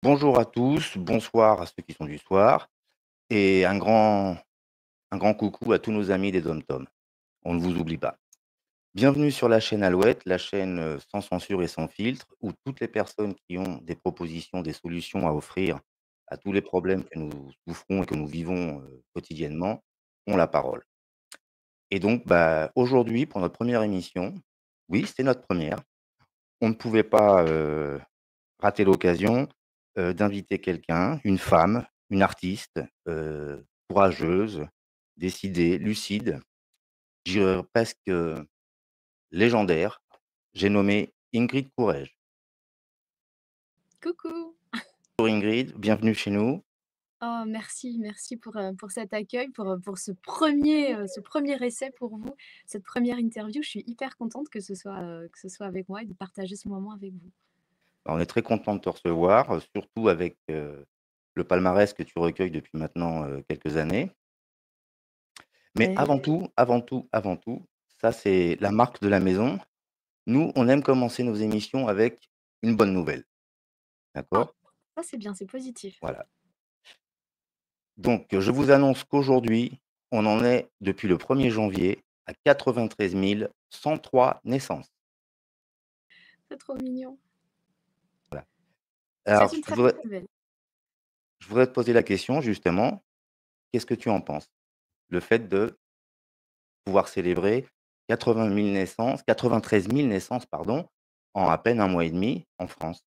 Bonjour à tous, bonsoir à ceux qui sont du soir et un grand coucou à tous nos amis des DOM-TOM. On ne vous oublie pas. Bienvenue sur la chaîne Alouette, la chaîne, sans censure et sans filtre, où toutes les personnes qui ont des propositions, des solutions à offrir à tous les problèmes que nous souffrons et que nous vivons, quotidiennement, ont la parole. Et donc, bah, aujourd'hui, pour notre première émission, oui, c'est notre première, on ne pouvait pas, rater l'occasion, d'inviter quelqu'un, une femme, une artiste, courageuse, décidée, lucide, je dirais presque, légendaire. J'ai nommé Ingrid Courrèges. Coucou! Bonjour Ingrid, bienvenue chez nous. Oh merci, merci pour cet accueil, pour ce premier essai pour vous, cette première interview. Je suis hyper contente que ce soit avec moi et de partager ce moment avec vous. On est très content de te recevoir, surtout avec, le palmarès que tu recueilles depuis maintenant, quelques années. Mais Beh, avant tout, ça c'est la marque de la maison. Nous, on aime commencer nos émissions avec une bonne nouvelle, ah, d'accord? ça c'est bien, c'est positif. Voilà. Donc, je vous annonce qu'aujourd'hui, on en est depuis le 1er janvier à 93 103 naissances. C'est trop mignon. Voilà. C'est Alors, une je très voudrais bonne nouvelle. je voudrais te poser la question justement, qu'est-ce que tu en penses? Le fait de pouvoir célébrer 93 000 naissances, pardon, en à peine un mois et demi en France.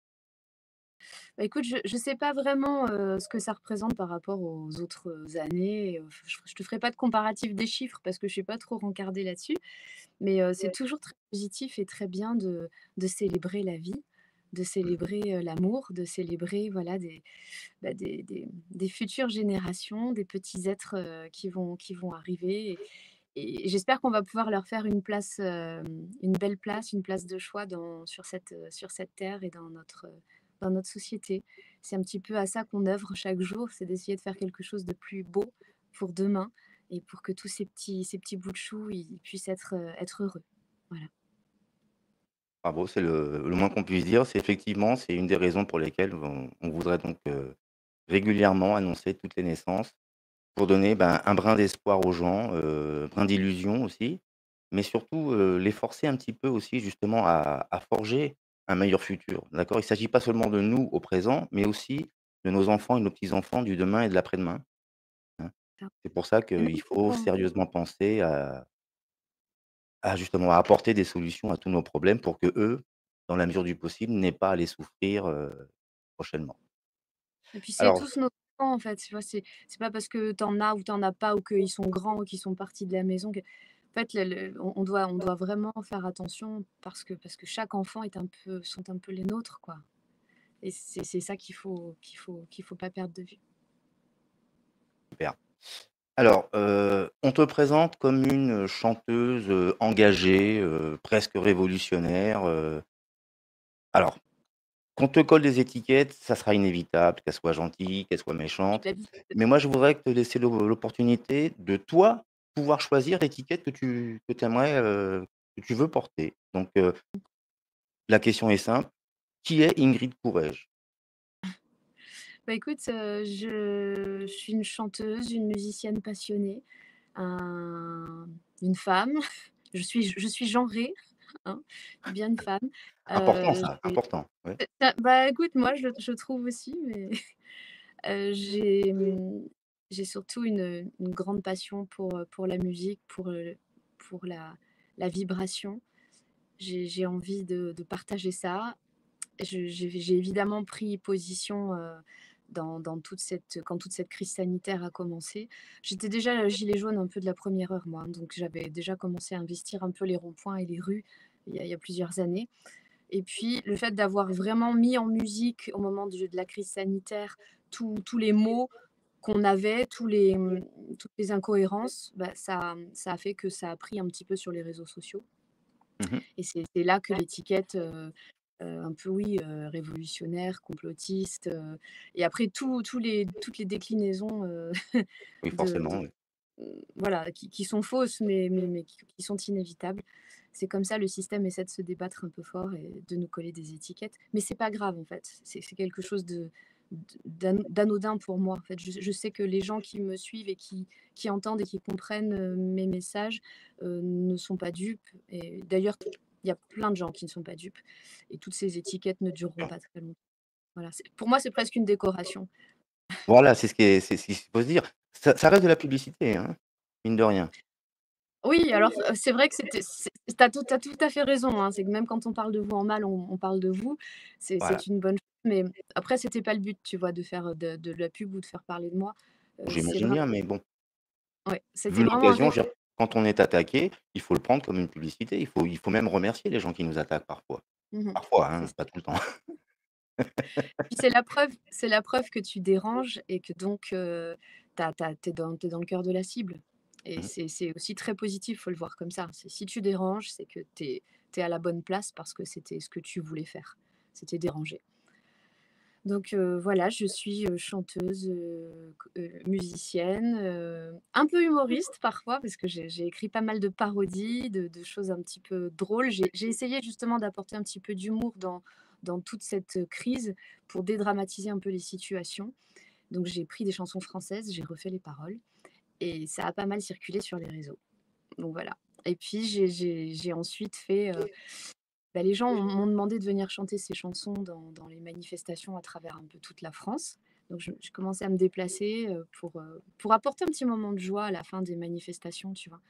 Bah, écoute, je sais pas vraiment, ce que ça représente par rapport aux autres, années, je te ferai pas de comparatif des chiffres parce que je suis pas trop rencardée là-dessus. Mais c'est toujours très positif et très bien de célébrer la vie, de Mmh. célébrer, l'amour, de célébrer, voilà, des futures générations, des petits êtres, qui vont arriver et j'espère qu'on va pouvoir leur faire une place, une belle place, une place de choix sur cette terre et dans notre société. C'est un petit peu à ça qu'on œuvre chaque jour, c'est d'essayer de faire quelque chose de plus beau pour demain et pour que tous ces petits bouts de chou, ils puissent être heureux. Voilà. Bravo, c'est le moins qu'on puisse dire. C'est effectivement, c'est une des raisons pour lesquelles on voudrait donc, régulièrement annoncer toutes les naissances. Pour donner, ben, un brin d'espoir aux gens, un brin d'illusion aussi, mais surtout, les forcer un petit peu aussi justement à forger un meilleur futur, d'accord? Il ne s'agit pas seulement de nous au présent, mais aussi de nos enfants et de nos petits-enfants du demain et de l'après-demain, hein. Ça. C'est pour ça Et qu'il même faut quand sérieusement penser à justement à apporter des solutions à tous nos problèmes pour que eux, dans la mesure du possible, n'aient pas à les souffrir, prochainement. et puis c'est Alors tous nos enfants, en fait, tu vois? C'est pas parce que tu en as ou tu en as pas ou qu'ils sont grands ou qu'ils sont partis de la maison que en fait, le on doit vraiment faire attention parce que chaque enfant est un peu sont un peu les nôtres, quoi et c'est ça qu'il faut pas perdre de vue. super. Alors, on te présente comme une chanteuse, engagée, presque révolutionnaire, alors, qu'on te colle des étiquettes, ça sera inévitable, qu'elle soit gentille, qu'elle soit Je méchante. l'habite. Mais moi, je voudrais te laisser l'opportunité de toi, pouvoir choisir l'étiquette que tu aimerais, que tu veux porter. Donc, la question est simple: qui est Ingrid Courrèges? Bah, écoute, je suis une chanteuse, une musicienne passionnée, un une femme. Je suis genrée, hein, bien une femme. Important ça, J'ai important, ouais. bah, écoute, moi, je trouve aussi, mais j'ai surtout une grande passion pour la musique, pour la vibration. J'ai envie de partager ça. J'ai évidemment pris position, dans toute cette quand toute cette crise sanitaire a commencé. J'étais déjà, gilet jaune un peu de la première heure moi, hein, donc j'avais déjà commencé à investir un peu les ronds-points et les rues il y a plusieurs années et puis le fait d'avoir vraiment mis en musique au moment de la crise sanitaire tous les maux qu'on avait, toutes les incohérences, bah, ça a fait que ça a pris un petit peu sur les réseaux sociaux Mmh mh. et c'est là que l'étiquette, un peu oui, révolutionnaire, complotiste, et après toutes les déclinaisons, Oui, de forcément, oui. voilà, qui sont fausses, mais qui sont inévitables. C'est comme ça, le système essaie de se débattre un peu fort et de nous coller des étiquettes. Mais c'est pas grave en fait, c'est quelque chose d'anodin pour moi, en fait. Je sais que les gens qui me suivent et qui entendent et qui comprennent, mes messages, ne sont pas dupes et d'ailleurs, il y a plein de gens qui ne sont pas dupes et toutes ces étiquettes ne dureront pas très longtemps. Voilà, c'est pour moi, c'est presque une décoration. Voilà, c'est ce qu'il faut se dire. Ça reste de la publicité, hein, mine de rien. Oui, alors, c'est vrai que tu as tout à fait raison, hein. C'est que même quand on parle de vous en mal, on parle de vous. Voilà. C'est une bonne chose, mais après c'était pas le but, tu vois, de faire, de la pub ou de faire parler de moi. C'est J'imagine vraiment bien, mais bon, ouais, vu c'était vraiment un l'occasion, je réflexe. veux dire, quand on est attaqué, il faut le prendre comme une publicité. Il faut même remercier les gens qui nous attaquent parfois. Mmh. Parfois, C'est hein, ça. pas tout le temps. Puis c'est la preuve que tu déranges et que donc, tu dans le cœur de la cible et Mmh. c'est aussi très positif, faut le voir comme ça. C'est si tu déranges, c'est que tu es à la bonne place parce que c'était ce que tu voulais faire. C'était déranger. Donc voilà, je suis, chanteuse, musicienne, un peu humoriste parfois parce que j'ai écrit pas mal de parodies, de choses un petit peu drôles. J'ai essayé justement d'apporter un petit peu d'humour dans toute cette, crise pour dédramatiser un peu les situations. Donc j'ai pris des chansons françaises, j'ai refait les paroles et ça a pas mal circulé sur les réseaux. Donc voilà et puis j'ai ensuite fait, bah, les gens m'ont demandé de venir chanter ces chansons dans les manifestations à travers un peu toute la France. Donc je commençais à me déplacer, pour apporter un petit moment de joie à la fin des manifestations, tu vois?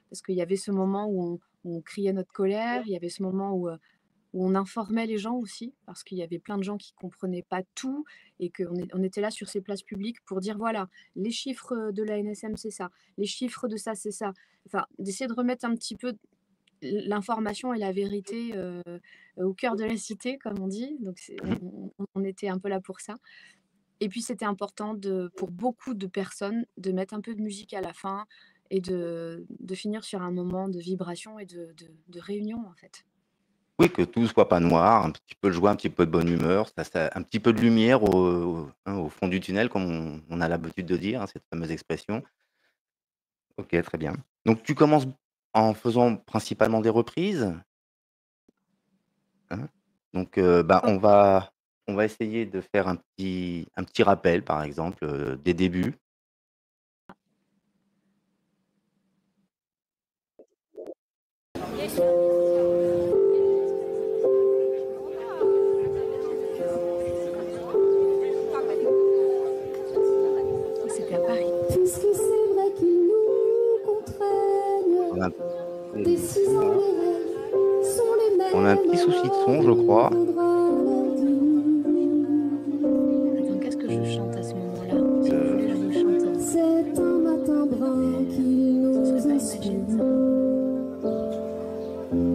Parce qu'il y avait ce moment où on criait notre colère, il y avait ce moment où on informait les gens aussi, parce qu'il y avait plein de gens qui comprenaient pas tout et on était là sur ces places publiques pour dire: «Voilà, les chiffres, de la NSM, c'est ça, les chiffres de ça, c'est ça». Enfin, d'essayer de remettre un petit peu l'information et la vérité, au cœur de la cité, comme on dit. Donc Mmh. on était un peu là pour ça. Et puis c'était important pour beaucoup de personnes, de mettre un peu de musique à la fin et de finir sur un moment de vibration et de réunion, en fait. Oui, que tout soit pas noir, un petit peu de joie, un petit peu de bonne humeur, ça un petit peu de lumière au fond du tunnel comme on a l'habitude de dire, hein, cette fameuse expression. OK, très bien. Donc tu commences en faisant principalement des reprises, hein? Donc bah, Oh, on va essayer de faire un petit rappel, par exemple, des débuts. c'était à Paris. Puisque c'est vrai qu'ils nous On a contraignent, décisant voilà. les règles sont les On a un petit mêmes, souci de alors son, je il crois. faudra leur Attends, qu'est-ce que je chante à ce moment-là? Si vous Heu, voulez, je vous le chante, C'est un matin brun mais qu'il ce serait nous pas inspire. Imagine ça.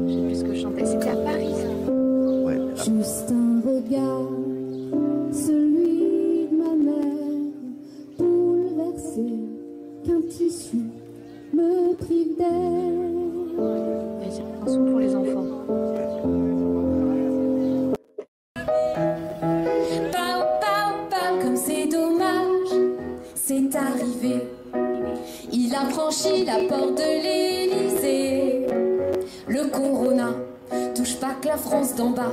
Je sais plus ce que je chantais. C'était à Paris, ça? ouais, Juste un regard, celui de ma mère, bouleversé, qu'un tissu me prive d'air. Et c'est une chanson pour les enfants. Pau, pau, pau, comme c'est dommage, c'est arrivé. Il a franchi la porte de l'Élysée. Le corona touche pas que la France d'en bas.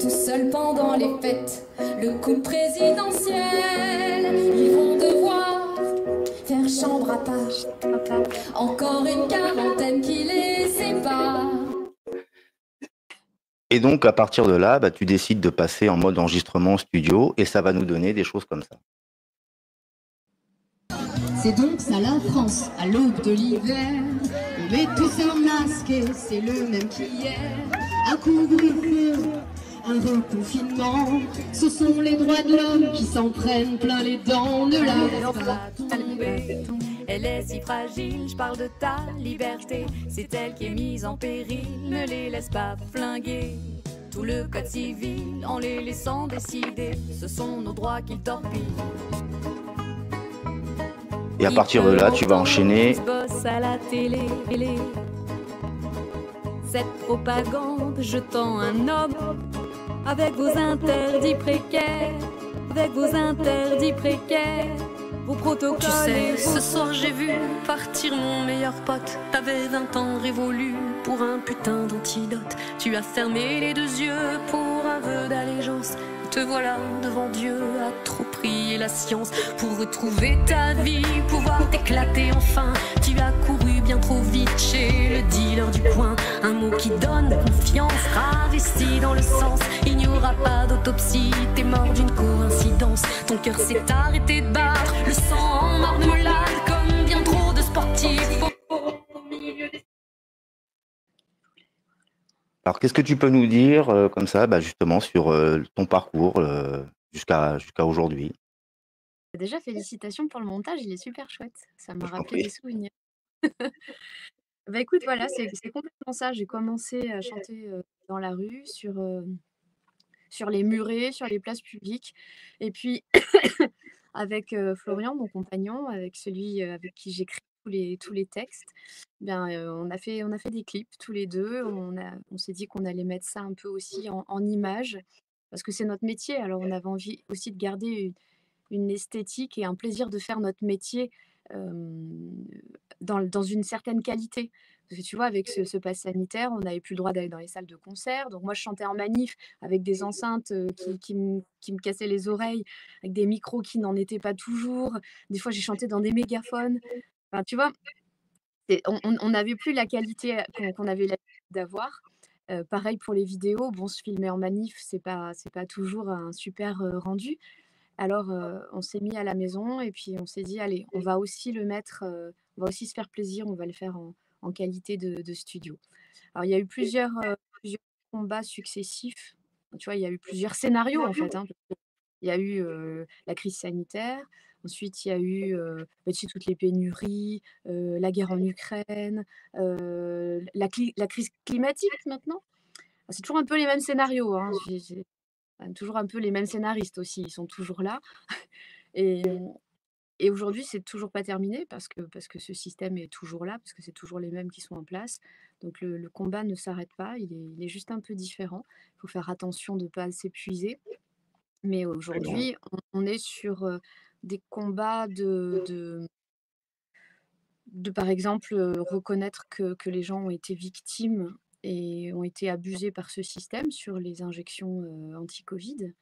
Tout seul pendant les fêtes, le coup présidentiel. Ils vont devoir faire chambre à part. Encore une quarantaine qui les sépare. et donc à partir de là, bah, tu décides de passer en mode enregistrement studio et ça va nous donner des choses comme ça. C'est donc ça la France, à l'aube de l'hiver. On met tous un masque et c'est le même qu'hier. Un couvre-feu, un reconfinement. Ce sont les droits de l'homme qui s'en prennent plein les dents. Ne la laisse pas tomber. Elle est si fragile, je parle de ta liberté. C'est elle qui est mise en péril, ne les laisse pas flinguer. Tout le code civil, en les laissant décider, ce sont nos droits qu'ils torpillent. Et à partir de là, tu vas enchaîner. Bosse à la télé. Cette propagande jetant un homme avec vos interdits précaires, avec vos interdits précaires, vos protocoles. Tu sais, et vos- ce soir j'ai vu partir mon meilleur pote. T'avais 20 ans révolus pour un putain d'antidote. Tu as fermé les deux yeux pour un aveu d'allégeance. Te voilà devant Dieu à trop prier la science pour retrouver ta vie, pouvoir t'éclater enfin. Tu as couru bien trop vite chez le dealer du coin. Un mot qui donne confiance, travesti dans le sens. Il n'y aura pas d'autopsie, t'es mort d'une coïncidence. Ton cœur s'est arrêté de battre, le sang en marmelade, comme bien trop de sportifs. Au milieu des... Alors, qu'est-ce que tu peux nous dire comme ça, justement, sur ton parcours jusqu'à aujourd'hui? Déjà, félicitations pour le montage, il est super chouette. Ça m'a Je t'en rappelé des prie. souvenirs. Bah écoute, voilà, c'est complètement ça. J'ai commencé à chanter dans la rue, sur les murets, sur les places publiques. Et puis, avec Florian, mon compagnon, avec celui avec qui j'écris tous les textes, bien, on a fait des clips tous les deux. On s'est dit qu'on allait mettre ça un peu aussi en images, parce que c'est notre métier. Alors, on avait envie aussi de garder une esthétique et un plaisir de faire notre métier dans une certaine qualité. Parce que tu vois, avec ce pass sanitaire, on n'avait plus le droit d'aller dans les salles de concert. Donc moi, je chantais en manif avec des enceintes qui me cassaient les oreilles, avec des micros qui n'en étaient pas toujours. Des fois, j'ai chanté dans des mégaphones. Enfin, tu vois, on n'avait plus la qualité qu'on avait l'habitude d'avoir. Pareil pour les vidéos. Bon, se filmer en manif, c'est pas toujours un super rendu. Alors, on s'est mis à la maison et puis on s'est dit: «Allez, on va aussi le mettre, on va aussi se faire plaisir, on va le faire en qualité de studio». Alors il y a eu plusieurs combats successifs. Tu vois, il y a eu plusieurs scénarios en fait, hein. Il y a eu, la crise sanitaire, ensuite il y a eu, tu sais toutes les pénuries, la guerre en Ukraine, la crise climatique maintenant. C'est toujours un peu les mêmes scénarios, hein. J'ai toujours un peu les mêmes scénaristes aussi, ils sont toujours là. Et et aujourd'hui, c'est toujours pas terminé parce que ce système est toujours là, parce que c'est toujours les mêmes qui sont en place. Donc le combat ne s'arrête pas, il est juste un peu différent. Il faut faire attention de ne pas s'épuiser. Mais Absolument. aujourd'hui, on est sur, des combats de par exemple, reconnaître que les gens ont été victimes et ont été abusés par ce système sur les injections, anti-covid.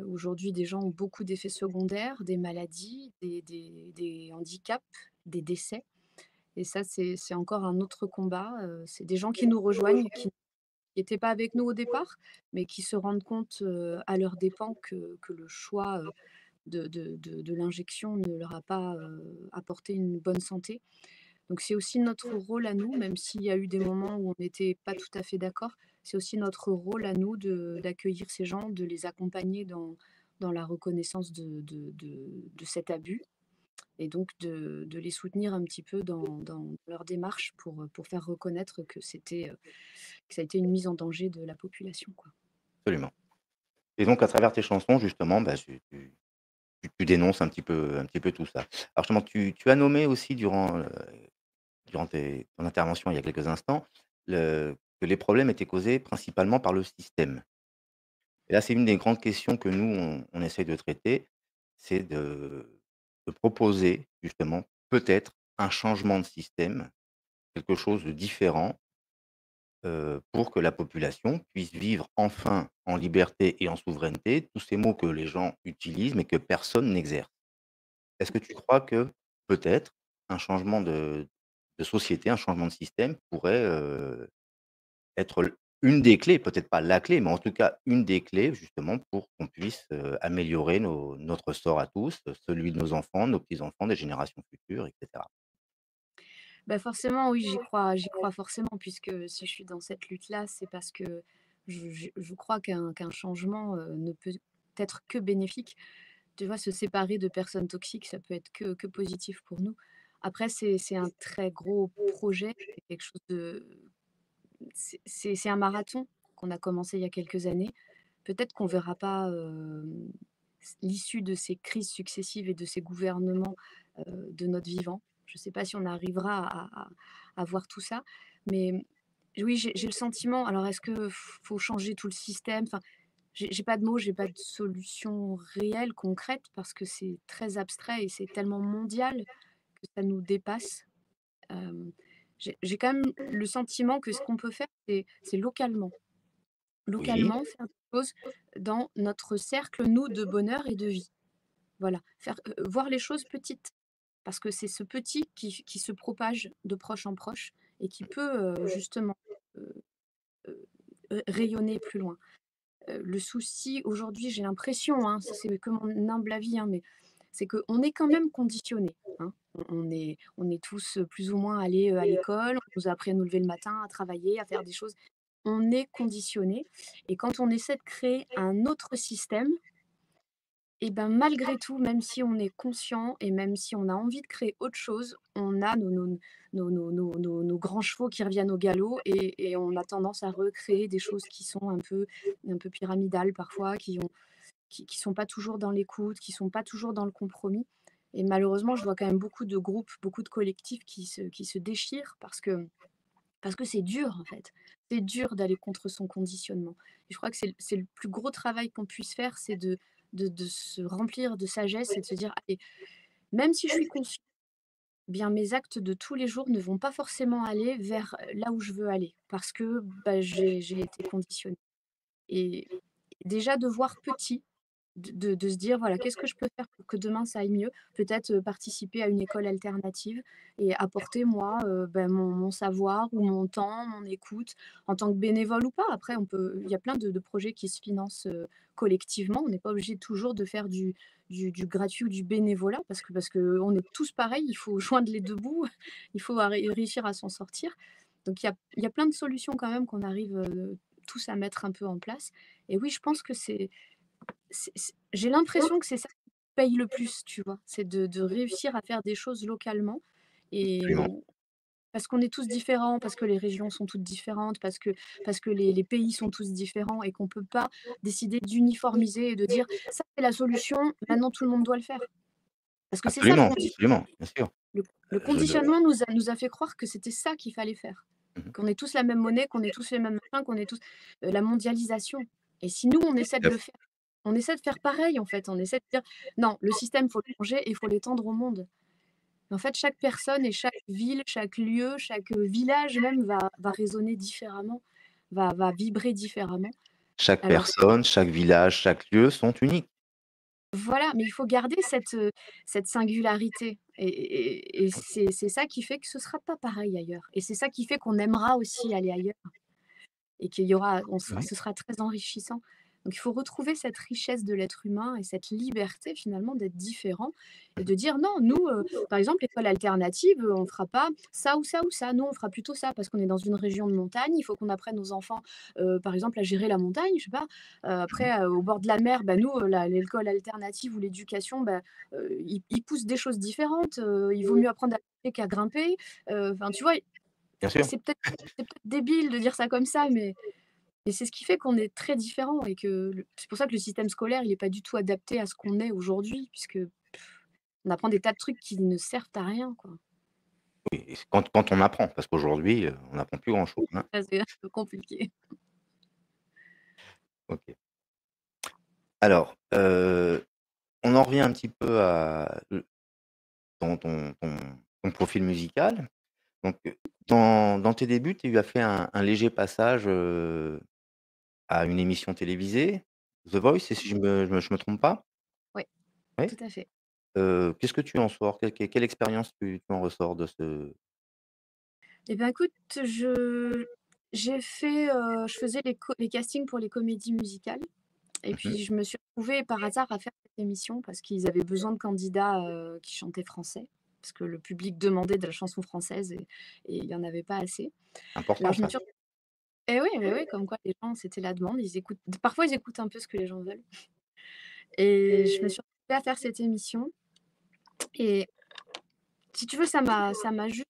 Aujourd'hui, des gens ont beaucoup d'effets secondaires, des maladies, des handicaps, des décès et ça, c'est encore un autre combat, c'est des gens qui nous rejoignent, qui n'étaient pas avec nous au départ, mais qui se rendent compte, à leurs dépens que le choix, de l'injection ne leur a pas, apporté une bonne santé. Donc c'est aussi notre rôle à nous, même s'il y a eu des moments où on n'était pas tout à fait d'accord, c'est aussi notre rôle à nous d'accueillir ces gens, de les accompagner dans la reconnaissance de cet abus et donc de les soutenir un petit peu dans leur démarche pour faire reconnaître que ça a été une mise en danger de la population, quoi. Absolument. Et donc à travers tes chansons justement, tu dénonces un petit peu tout ça. Alors justement, tu as nommé aussi durant ton intervention il y a quelques instants, que les problèmes étaient causés principalement par le système. Et là, c'est une des grandes questions que nous, on essaye de traiter, c'est de proposer justement peut-être un changement de système, quelque chose de différent, pour que la population puisse vivre enfin en liberté et en souveraineté, tous ces mots que les gens utilisent mais que personne n'exerce. Est-ce que tu crois que peut-être un changement de société, un changement de système pourrait, être une des clés, peut-être pas la clé, mais en tout cas une des clés justement pour qu'on puisse, améliorer notre sort à tous, celui de nos enfants, nos petits-enfants, des générations futures et cetera? Bah, forcément, oui, j'y crois forcément puisque si je suis dans cette lutte-là, c'est parce que je crois qu'un changement, ne peut être que bénéfique. Tu vois, se séparer de personnes toxiques, ça peut être que positif pour nous. Après, c'est un très gros projet, c'est quelque chose de c'est un marathon qu'on a commencé il y a quelques années. Peut-être qu'on verra pas, l'issue de ces crises successives et de ces gouvernements, de notre vivant. Je ne sais pas si on arrivera à voir tout ça, mais oui, j'ai le sentiment alors est-ce que faut changer tout le système? Enfin, j'ai pas de mots, j'ai pas de solution réelle, concrète, parce que c'est très abstrait et c'est tellement mondial que ça nous dépasse. Hem, j'ai quand même le sentiment que ce qu'on peut faire, c'est localement. Oui, localement, faire des choses dans notre cercle, nous, de bonheur et de vie. Voilà, voir les choses petites, parce que c'est ce petit qui se propage de proche en proche et qui peut, justement, heu rayonner plus loin. Le souci aujourd'hui, j'ai l'impression, hein, ça c'est que mon humble avis, hein, mais c'est qu'on est quand même conditionnés, hein. On est tous, plus ou moins allés, à l'école, on nous a appris à nous lever le matin, à travailler, à faire des choses. On est conditionnés et quand on essaie de créer un autre système et ben, malgré tout, même si on est conscient et même si on a envie de créer autre chose, on a nos grands chevaux qui reviennent au galop et on a tendance à recréer des choses qui sont un peu pyramidales parfois, qui sont pas toujours dans l'écoute, qui sont pas toujours dans le compromis et malheureusement, je vois quand même beaucoup de groupes, beaucoup de collectifs qui se déchirent parce que c'est dur, en fait. C'est dur d'aller contre son conditionnement. Et je crois que c'est le plus gros travail qu'on puisse faire, c'est de se remplir de sagesse et de se dire: «Allez, même si je suis conscient, eh bien mes actes de tous les jours ne vont pas forcément aller vers, là où je veux aller parce que, bah, j'ai été conditionnée». Et déjà de voir petit, de se dire: «Voilà, qu'est-ce que je peux faire pour que demain ça aille mieux?» Peut-être, participer à une école alternative et apporter moi, bah, mon savoir ou mon temps, mon écoute, en tant que bénévole ou pas. Après il y a plein de projets qui se financent, collectivement. On n'est pas obligé toujours de faire du gratuit ou du bénévolat parce que on est tous pareils, il faut joindre les 2 bouts, il faut réussir à s'en sortir. Donc il y a plein de solutions quand même qu'on arrive, tous à mettre un peu en place et oui, je pense que j'ai l'impression que c'est ça qui paye le plus, tu vois? C'est de réussir à faire des choses localement et absolument. parce qu'on est tous différents, parce que les régions sont toutes différentes, parce que les pays sont tous différents et qu'on peut pas décider d'uniformiser et de dire: «Ça, c'est la solution, maintenant tout le monde doit le faire». Parce que c'est ça le Absolument, conditionnement. absolument, bien sûr. Le Je conditionnement nous a fait croire que c'était ça qu'il fallait faire. Mmh. Qu'on est tous la même monnaie, qu'on est tous les mêmes machins, qu'on est tous la mondialisation et si nous, on essaie Tout de à le fait. faire, on essaie de faire pareil, en fait. On essaie de dire: «Non, le système, faut le changer et il faut l'étendre au monde». En fait, chaque personne et chaque ville, chaque lieu, chaque, village même va résonner différemment, va vibrer différemment. Chaque Alors personne, chaque village, chaque lieu sont uniques. voilà, mais il faut garder cette singularité et c'est ça qui fait que ce sera pas pareil ailleurs et c'est ça qui fait qu'on aimera aussi aller ailleurs. Et qu'il y aura Oui. ce sera très enrichissant. Donc il faut retrouver cette richesse de l'être humain et cette liberté finalement d'être différent et Mmh. de dire: «Non, nous, par exemple, l'école alternative, on fera pas ça ou ça ou ça. Nous, on fera plutôt ça parce qu'on est dans une région de montagne, il faut qu'on apprenne aux enfants, par exemple, à gérer la montagne», je sais pas. Mmh. Après, au bord de la mer, bah, nous, la l'école alternative ou l'éducation, bah, ils poussent des choses différentes, il vaut mieux apprendre à nager qu'à grimper. Enfin, tu vois? Bien sûr. C'est peut-être débile de dire ça comme ça, mais c'est ce qui fait qu'on est très différents et que c'est pour ça que le système scolaire, il est pas du tout adapté à ce qu'on est aujourd'hui, puisque on apprend des tas de trucs qui ne servent à rien, quoi. Oui et c'est quand on apprend, parce qu'aujourd'hui, on n'apprend plus grand chose, hein. Ça, c'est un peu compliqué. OK. Alors, on en revient un petit peu à ton profil musical. Donc, dans tes débuts, tu as fait un léger passage, à une émission télévisée, The Voice, si je me trompe pas? Oui, Oui? tout à fait. Qu'est-ce que tu en sors? Quelle expérience tu en ressors de ce Et ben, écoute, je faisais les castings pour les comédies musicales et mmh mh. puis je me suis retrouvée par hasard à faire cette émission parce qu'ils avaient besoin de candidats, qui chantaient français, parce que le public demandait de la chanson française et il y en avait pas assez. Alors Important je me ça. suis oui, comme quoi les gens, c'était la demande, ils écoutent parfois ils écoutent un peu ce que les gens veulent et je me suis retrouvée à faire cette émission et si tu veux, ça m'a juste,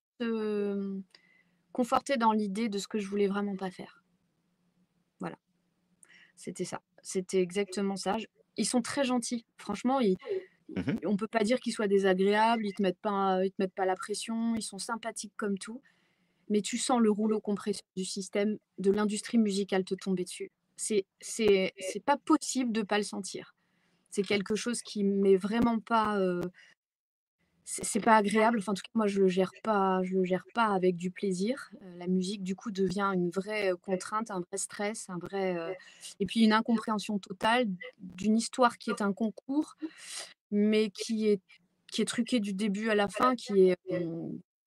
confortée dans l'idée de ce que je voulais vraiment pas faire. Voilà, c'était ça. C'était exactement ça. Je Ils sont très gentils. Franchement, Mmh mh. on peut pas dire qu'ils soient désagréables, ils te mettent pas la pression, ils sont sympathiques comme tout, mais tu sens le rouleau compresseur du système, de l'industrie musicale te tomber dessus. C'est pas possible de pas le sentir. C'est quelque chose qui m'est vraiment pas, c'est pas agréable. Enfin, en tout cas, moi, je le gère pas avec du plaisir. La musique, du coup, devient une vraie, contrainte, un vrai stress, un vrai, et puis une incompréhension totale d'une histoire qui est un concours, mais qui est truquée du début à la fin,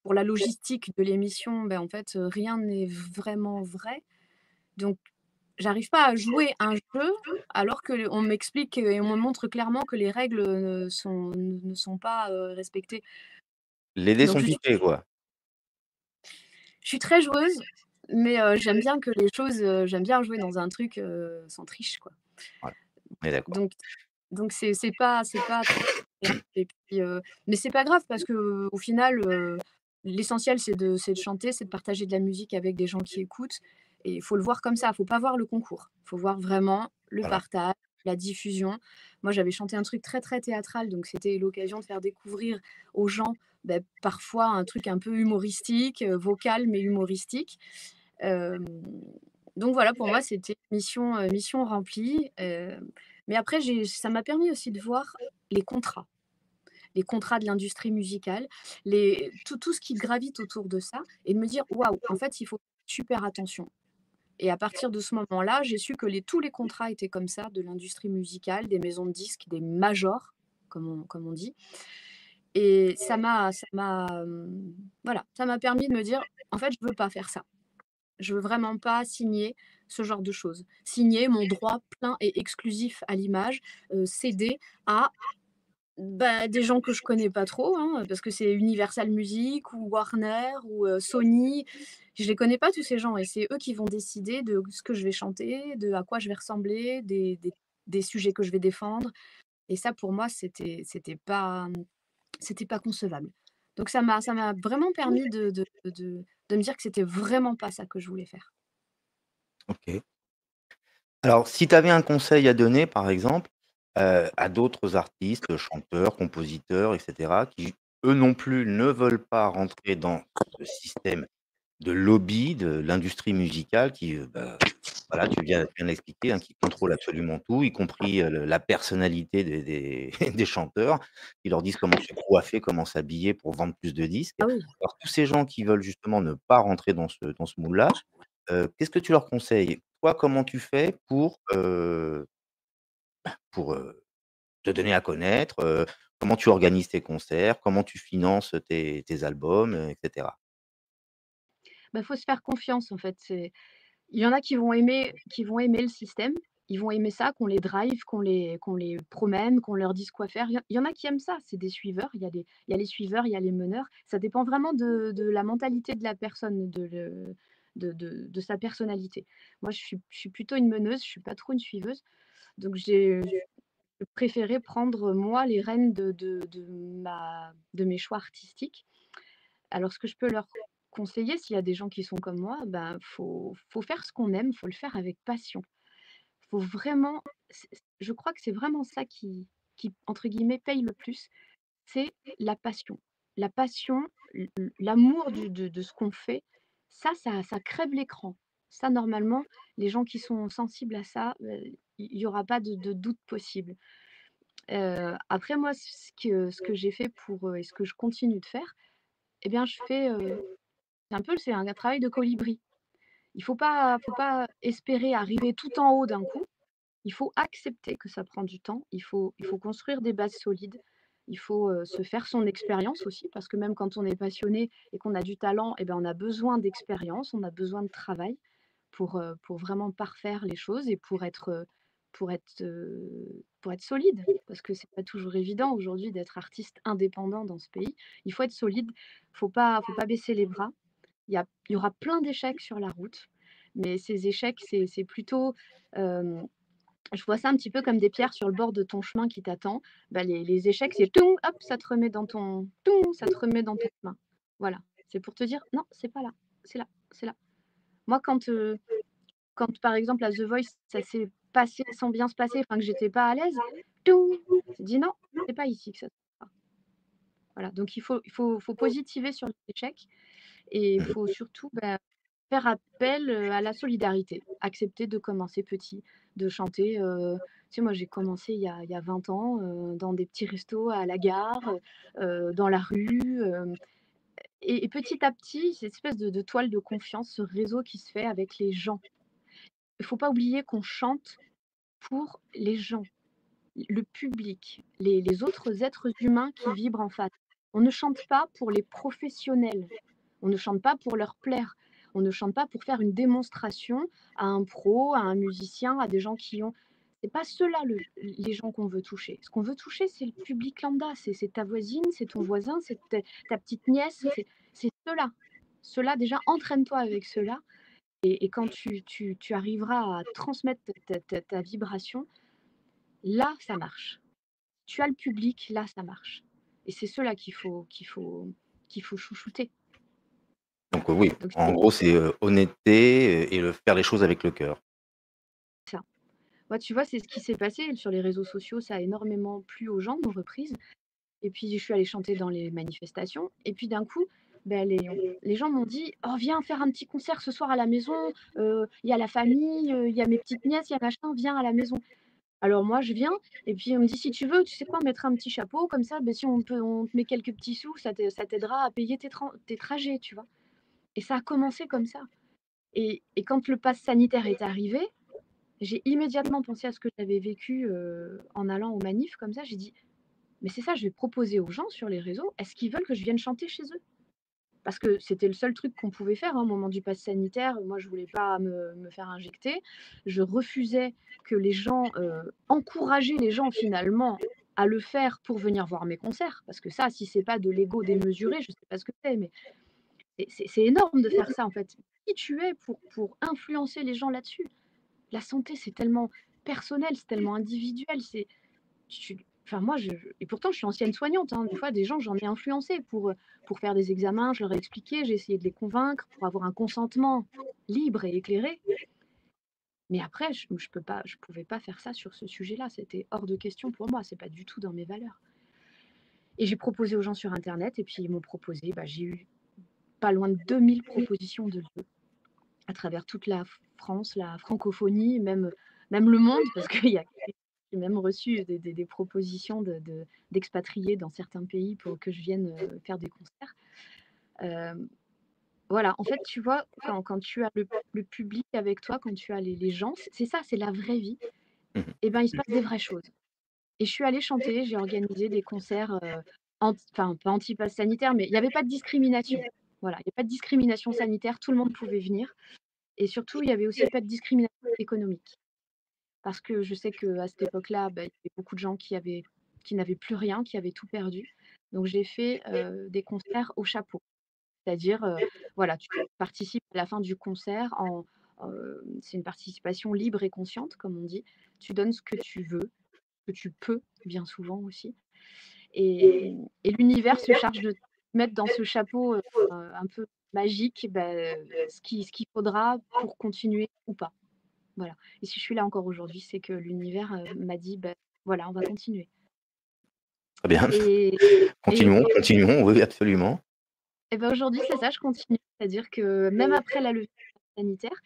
pour la logistique de l'émission, ben, en fait, rien n'est vraiment vrai. Donc j'arrive pas à jouer un jeu alors qu'on m'explique et on me montre clairement que les règles, ne sont pas, respectées. Les dés Donc sont pipés, quoi. je suis très joueuse, mais j'aime bien que les choses, j'aime bien jouer dans un truc, sans triche, quoi. Voilà, on est d'accord. Donc donc c'est pas très agréable et puis, mais c'est pas grave parce qu'au final, l'essentiel c'est de chanter, c'est de partager de la musique avec des gens qui écoutent et il faut le voir comme ça, il faut pas voir le concours. Il faut voir vraiment le Voilà. partage, la diffusion. Moi, j'avais chanté un truc très, très théâtral, donc c'était l'occasion de faire découvrir aux gens, parfois un truc un peu humoristique, vocal mais humoristique. Hem, donc voilà, pour moi, c'était mission remplie, mais après ça m'a permis aussi de voir les contrats. Les contrats de l'industrie musicale, tout ce qui gravite autour de ça et de me dire: «Waouh, en fait, il faut faire super attention» et à partir de ce moment-là, j'ai su que tous les contrats étaient comme ça, de l'industrie musicale, des maisons de disques, des majors, comme on dit et voilà, ça m'a permis de me dire: «En fait, je veux pas faire ça». Je veux vraiment pas signer ce genre de choses. Signer mon droit plein et exclusif à l'image, céder à, des gens que je connais pas trop, hein, parce que c'est Universal Music ou Warner ou, Sony. Je les connais pas tous ces gens et c'est eux qui vont décider de ce que je vais chanter, de à quoi je vais ressembler, des sujets que je vais défendre et ça pour moi c'était pas concevable. Donc ça m'a vraiment permis de me dire que c'était vraiment pas ça que je voulais faire. OK. Alors, si tu avais un conseil à donner, par exemple, à d'autres artistes, chanteurs, compositeurs et cetera, qui, eux non plus, ne veulent pas rentrer dans ce système de lobby de l'industrie musicale qui, voilà, tu viens de l'expliquer, hein, qui contrôle absolument tout, y compris, le la personnalité des des chanteurs. Ils leur disent comment se coiffer, comment s'habiller pour vendre plus de disques. Ah oui. Alors tous ces gens qui veulent justement ne pas rentrer dans ce moule-là, qu'est-ce que tu leur conseilles? Toi, comment tu fais pour te donner à connaître? Comment tu organises tes concerts? Comment tu finances tes albums, et cetera? Bah, faut se faire confiance en fait, il y en a qui vont aimer le système, ils vont aimer ça, qu'on les drive, qu'on les promène, qu'on leur dise quoi faire. Il y en a qui aiment ça, c'est des suiveurs, il y a les suiveurs, il y a les meneurs. Ça dépend vraiment de la mentalité de la personne, de sa personnalité. Moi, je suis plutôt une meneuse, je suis pas trop une suiveuse, donc je préférais prendre, moi, les rênes de mes choix artistiques. Alors ce que je peux leur conseiller, s'il y a des gens qui sont comme moi, ben, faut faire ce qu'on aime, faut le faire avec passion. Faut vraiment je crois que c'est vraiment ça qui, entre guillemets, «paye le plus», c'est la passion. La passion, l'amour de ce qu'on fait, ça crève l'écran. Ça, normalement, les gens qui sont sensibles à ça, il y aura pas de doute possible. Après moi, ce que j'ai fait et ce que je continue de faire, eh bien, c'est un travail de colibri. Il faut pas espérer arriver tout en haut d'un coup. Il faut accepter que ça prend du temps. Il faut construire des bases solides. Il faut, se faire son expérience aussi parce que même quand on est passionné et qu'on a du talent et ben, on a besoin d'expérience, on a besoin de travail pour vraiment parfaire les choses et pour être solide. Parce que c'est pas toujours évident aujourd'hui d'être artiste indépendant dans ce pays. Il faut être solide, faut pas baisser les bras. Il y aura plein d'échecs sur la route, mais ces échecs, c'est plutôt, hem, je vois ça un petit peu comme des pierres sur le bord de ton chemin qui t'attend. Bah, les échecs, c'est toum, hop, ça te remet dans ton chemin. Voilà, c'est pour te dire: «Non, c'est pas là, c'est là, c'est là». Moi, quand par exemple à The Voice, ça s'est passé sans bien se passer, enfin que j'étais pas à l'aise, toum, j'ai dit: «Non, c'est pas ici que ça se passe». Voilà, donc il faut positiver sur les échecs et il Mmh. faut surtout, faire appel, à la solidarité. Accepter de commencer petit, de chanter, Tu sais, moi, j'ai commencé il y a 20 ans dans des petits restos à la gare, dans la rue. Et petit à petit, cette espèce de toile de confiance, ce réseau qui se fait avec les gens. Il faut pas oublier qu'on chante pour les gens, le public, les autres êtres humains qui vibrent en face. On ne chante pas pour les professionnels. On ne chante pas pour leur plaire. On ne chante pas pour faire une démonstration à un pro, à un musicien, à des gens qui ont. C'est pas ceux-là les gens qu'on veut toucher. Ce qu'on veut toucher, c'est le public lambda. C'est ta voisine, c'est ton voisin, c'est ta petite nièce. C'est ceux-là. Ceux-là, déjà, entraîne-toi avec ceux-là. Et quand tu arriveras à transmettre ta vibration, là, ça marche. Tu as le public, là, ça marche. Et c'est ceux-là qu'il faut chouchouter. Donc oui, Donc, en gros, c'est, honnêteté, et faire les choses avec le cœur. c'est ça. Ouais, tu vois, c'est ce qui s'est passé sur les réseaux sociaux. Ça a énormément plu aux gens, nos reprises. Et puis, je suis allée chanter dans les manifestations. Et puis, d'un coup, ben, les gens m'ont dit: «Oh, viens faire un petit concert ce soir à la maison. Il y a la famille, il y a mes petites nièces, il y a machin, viens à la maison». Alors moi, je viens et puis on me dit: «Si tu veux, tu sais quoi? Mettre un petit chapeau comme ça, ben, si on te met quelques petits sous, ça t'aidera à payer tes trajets», tu vois? Et ça a commencé comme ça. Et quand le pass sanitaire est arrivé, j'ai immédiatement pensé à ce que j'avais vécu, en allant aux manifs comme ça. J'ai dit: «Mais c'est ça, je vais proposer aux gens sur les réseaux, est-ce qu'ils veulent que je vienne chanter chez eux?» Parce que c'était le seul truc qu'on pouvait faire, hein, au moment du pass sanitaire. Moi, je voulais pas me faire injecter. Je refusais que les gens, encourager les gens finalement à le faire pour venir voir mes concerts. Parce que ça, si c'est pas de l'ego démesuré, je sais pas ce que c'est, mais c'est énorme de faire ça, en fait. Qui tu es pour influencer les gens là-dessus? La santé, c'est tellement personnel, c'est tellement individuel, enfin moi et pourtant je suis ancienne soignante, hein. Des fois des gens, j'en ai influencé pour faire des examens, je leur ai expliqué, j'ai essayé de les convaincre pour avoir un consentement libre et éclairé. Mais après je pouvais pas faire ça sur ce sujet-là, c'était hors de question pour moi, c'est pas du tout dans mes valeurs. Et j'ai proposé aux gens sur internet et puis ils m'ont proposé, bah, j'ai eu pas loin de 2000 propositions de lieux à travers toute la France, la francophonie, même le monde, parce qu'il y a j'ai même reçu des propositions d'expatriés dans certains pays pour que je vienne faire des concerts. Voilà, en fait, tu vois, quand tu as le public avec toi, quand tu as les gens, c'est ça, c'est la vraie vie, Mmh. et ben il se passe des vraies choses. Et je suis allée chanter, j'ai organisé des concerts, enfin pas anti-pass sanitaire, mais il n'y avait pas de discrimination. Voilà, il n'y a pas de discrimination sanitaire, tout le monde pouvait venir. Et surtout, il y avait aussi pas de discrimination économique. Parce que je sais qu'à cette époque-là, bah, il y avait beaucoup de gens qui n'avaient plus rien, qui avaient tout perdu. Donc j'ai fait, des concerts au chapeau. C'est-à-dire, voilà, tu participes à la fin du concert c'est une participation libre et consciente, comme on dit. Tu donnes ce que tu veux, ce que tu peux, bien souvent aussi. Et l'univers se charge de te mettre dans ce chapeau, un peu magique, bah, ce qu'il faudra pour continuer ou pas. Voilà. Et si je suis là encore aujourd'hui, c'est que l'univers, m'a dit: «Bah, voilà, on va continuer». Très bien. Et Continuons, continuons, oui, absolument. bah, aujourd'hui, c'est ça, je continue. C'est-à-dire que même après la levée sanitaire,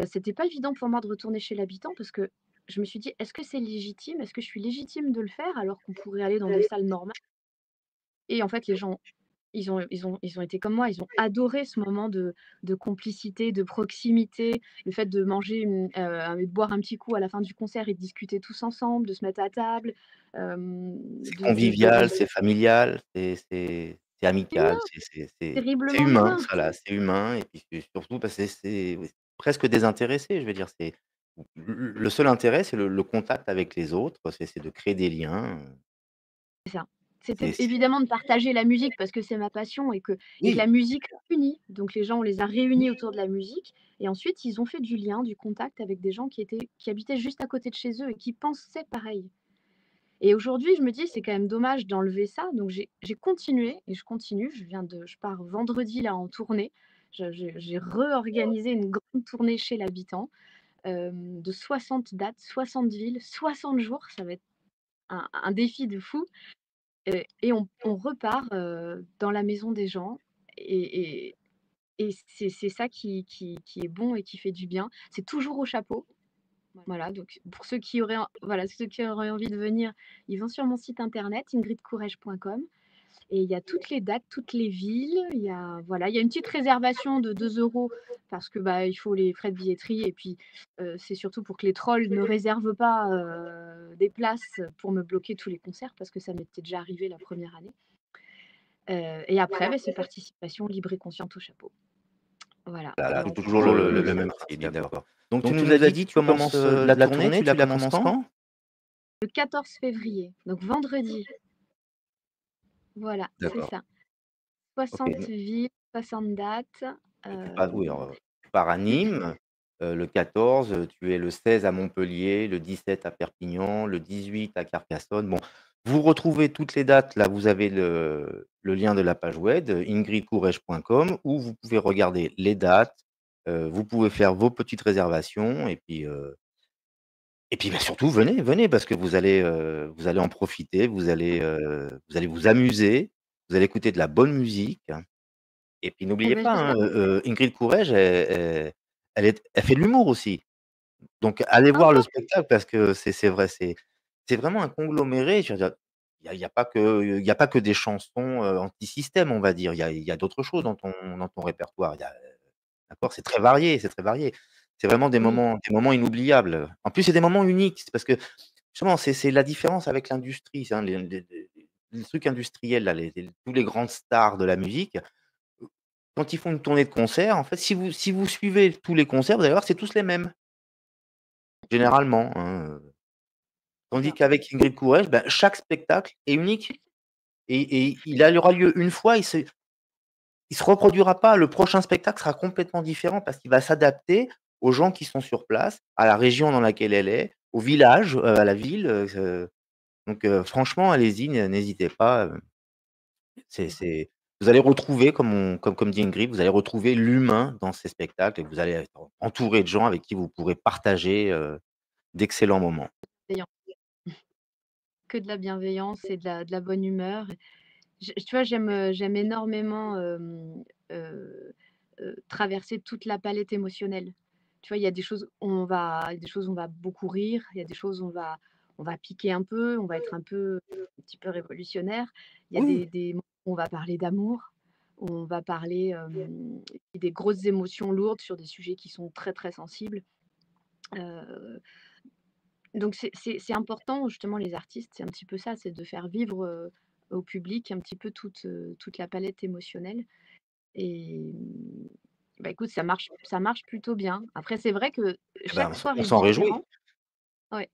c'était pas évident pour moi de retourner chez l'habitant parce que je me suis dit: «Est-ce que c'est légitime? Est-ce que je suis légitime de le faire alors qu'on pourrait aller dans des salles normales?» Et en fait, les gens, ils ont été comme moi, ils ont adoré ce moment de complicité, de proximité, le fait de manger, de boire un petit coup à la fin du concert et de discuter tous ensemble, de se mettre à table, C'est de convivial, c'est familial, c'est amical, humain, c'est terriblement humain, humain. voilà, c'est humain, et puis c'est surtout, bah, c'est oui, presque désintéressé, je veux dire, c'est le seul intérêt, c'est le contact avec les autres, c'est de créer des liens, C'est ça. C'était c'est évidemment de partager la musique parce que c'est ma passion et que oui, la musique unit. Donc les gens, on les a réunis autour de la musique et ensuite ils ont fait du lien, du contact avec des gens qui habitaient juste à côté de chez eux et qui pensaient pareil. Et aujourd'hui, je me dis: «C'est quand même dommage d'enlever ça», donc j'ai continué et je continue. Je pars vendredi là en tournée. J'ai réorganisé une grande tournée chez l'habitant, de 60 dates, 60 villes, 60 jours. Ça va être un défi de fou. Et on repart, dans la maison des gens et et c'est ça qui est bon et qui fait du bien. C'est toujours au chapeau. Voilà, donc pour ceux qui auraient, voilà, ceux qui auraient envie de venir, ils vont sur mon site internet ingridcourage.com et il y a toutes les dates, toutes les villes. Il y a une petite réservation de 2 euros parce que bah, il faut les frais de billetterie et puis c'est surtout pour que les trolls ne réservent pas des places pour me bloquer tous les concerts parce que ça m'était déjà arrivé la première année. Et après, bah, c'est participation libre et consciente au chapeau. Voilà. Voilà, Et en toujours gros, le même principe, d'accord. Donc tu nous as dit, tu commences, la tournée, tu la commences quand? le 14 février, donc vendredi. Voilà, c'est D'accord, ça. OK. 60 villes, 60 dates. Tu pars oui, alors, tu pars à Nîmes, le 14, tu es le 16 à Montpellier, le 17 à Perpignan, le 18 à Carcassonne. Bon, vous retrouvez toutes les dates, là, vous avez le lien de la page web, ingridcourrèges.com où vous pouvez regarder les dates, vous pouvez faire vos petites réservations et puis, bah, surtout venez, venez parce que vous allez en profiter, vous allez vous amuser, vous allez écouter de la bonne musique. Et puis Eh n'oubliez ben, pas, hein, j'espère. Ingrid Courrèges, elle fait de l'humour aussi. Donc allez Ah voir le bon? spectacle parce que c'est vrai, c'est vraiment un congloméré. Je veux dire, il y a pas que des chansons, anti-système, on va dire. Il y a d'autres choses dans ton répertoire. D'accord, c'est très varié, c'est très varié. C'est vraiment Oui, des moments inoubliables. En plus, c'est des moments uniques. C'est parce que justement, c'est la différence avec l'industrie, hein, les trucs industriels là, tous les grandes stars de la musique. Quand ils font une tournée de concerts, en fait, si vous suivez tous les concerts, vous allez voir que c'est tous les mêmes, généralement, hein, tandis ça. qu'avec Ingrid Courrèges, bah, chaque spectacle est unique et il aura lieu une fois, il se reproduira pas. Le prochain spectacle sera complètement différent parce qu'il va s'adapter aux gens qui sont sur place, à la région dans laquelle elle est, au village, à la ville, donc franchement, allez-y, n'hésitez pas, c'est vous allez retrouver comme dit Ingrid, vous allez retrouver l'humain dans ces spectacles et vous allez être entouré de gens avec qui vous pourrez partager, d'excellents moments. Bienveillant. Que de la bienveillance et de la bonne humeur. Tu vois, j'aime énormément, traverser toute la palette émotionnelle. Tu vois, il y a des choses où on va beaucoup rire, il y a des choses où on va piquer un peu, on va être un petit peu révolutionnaire. Il y a Oui, des moments où on va parler d'amour, où on va parler, des grosses émotions lourdes sur des sujets qui sont très, très sensibles. Heu Donc c'est important justement les artistes, c'est un petit peu ça, c'est de faire vivre, au public un petit peu toute la palette émotionnelle et bah, écoute ça marche plutôt bien. Après c'est vrai que eh ben, chaque soir on est s'en réjouit. différent. Ouais.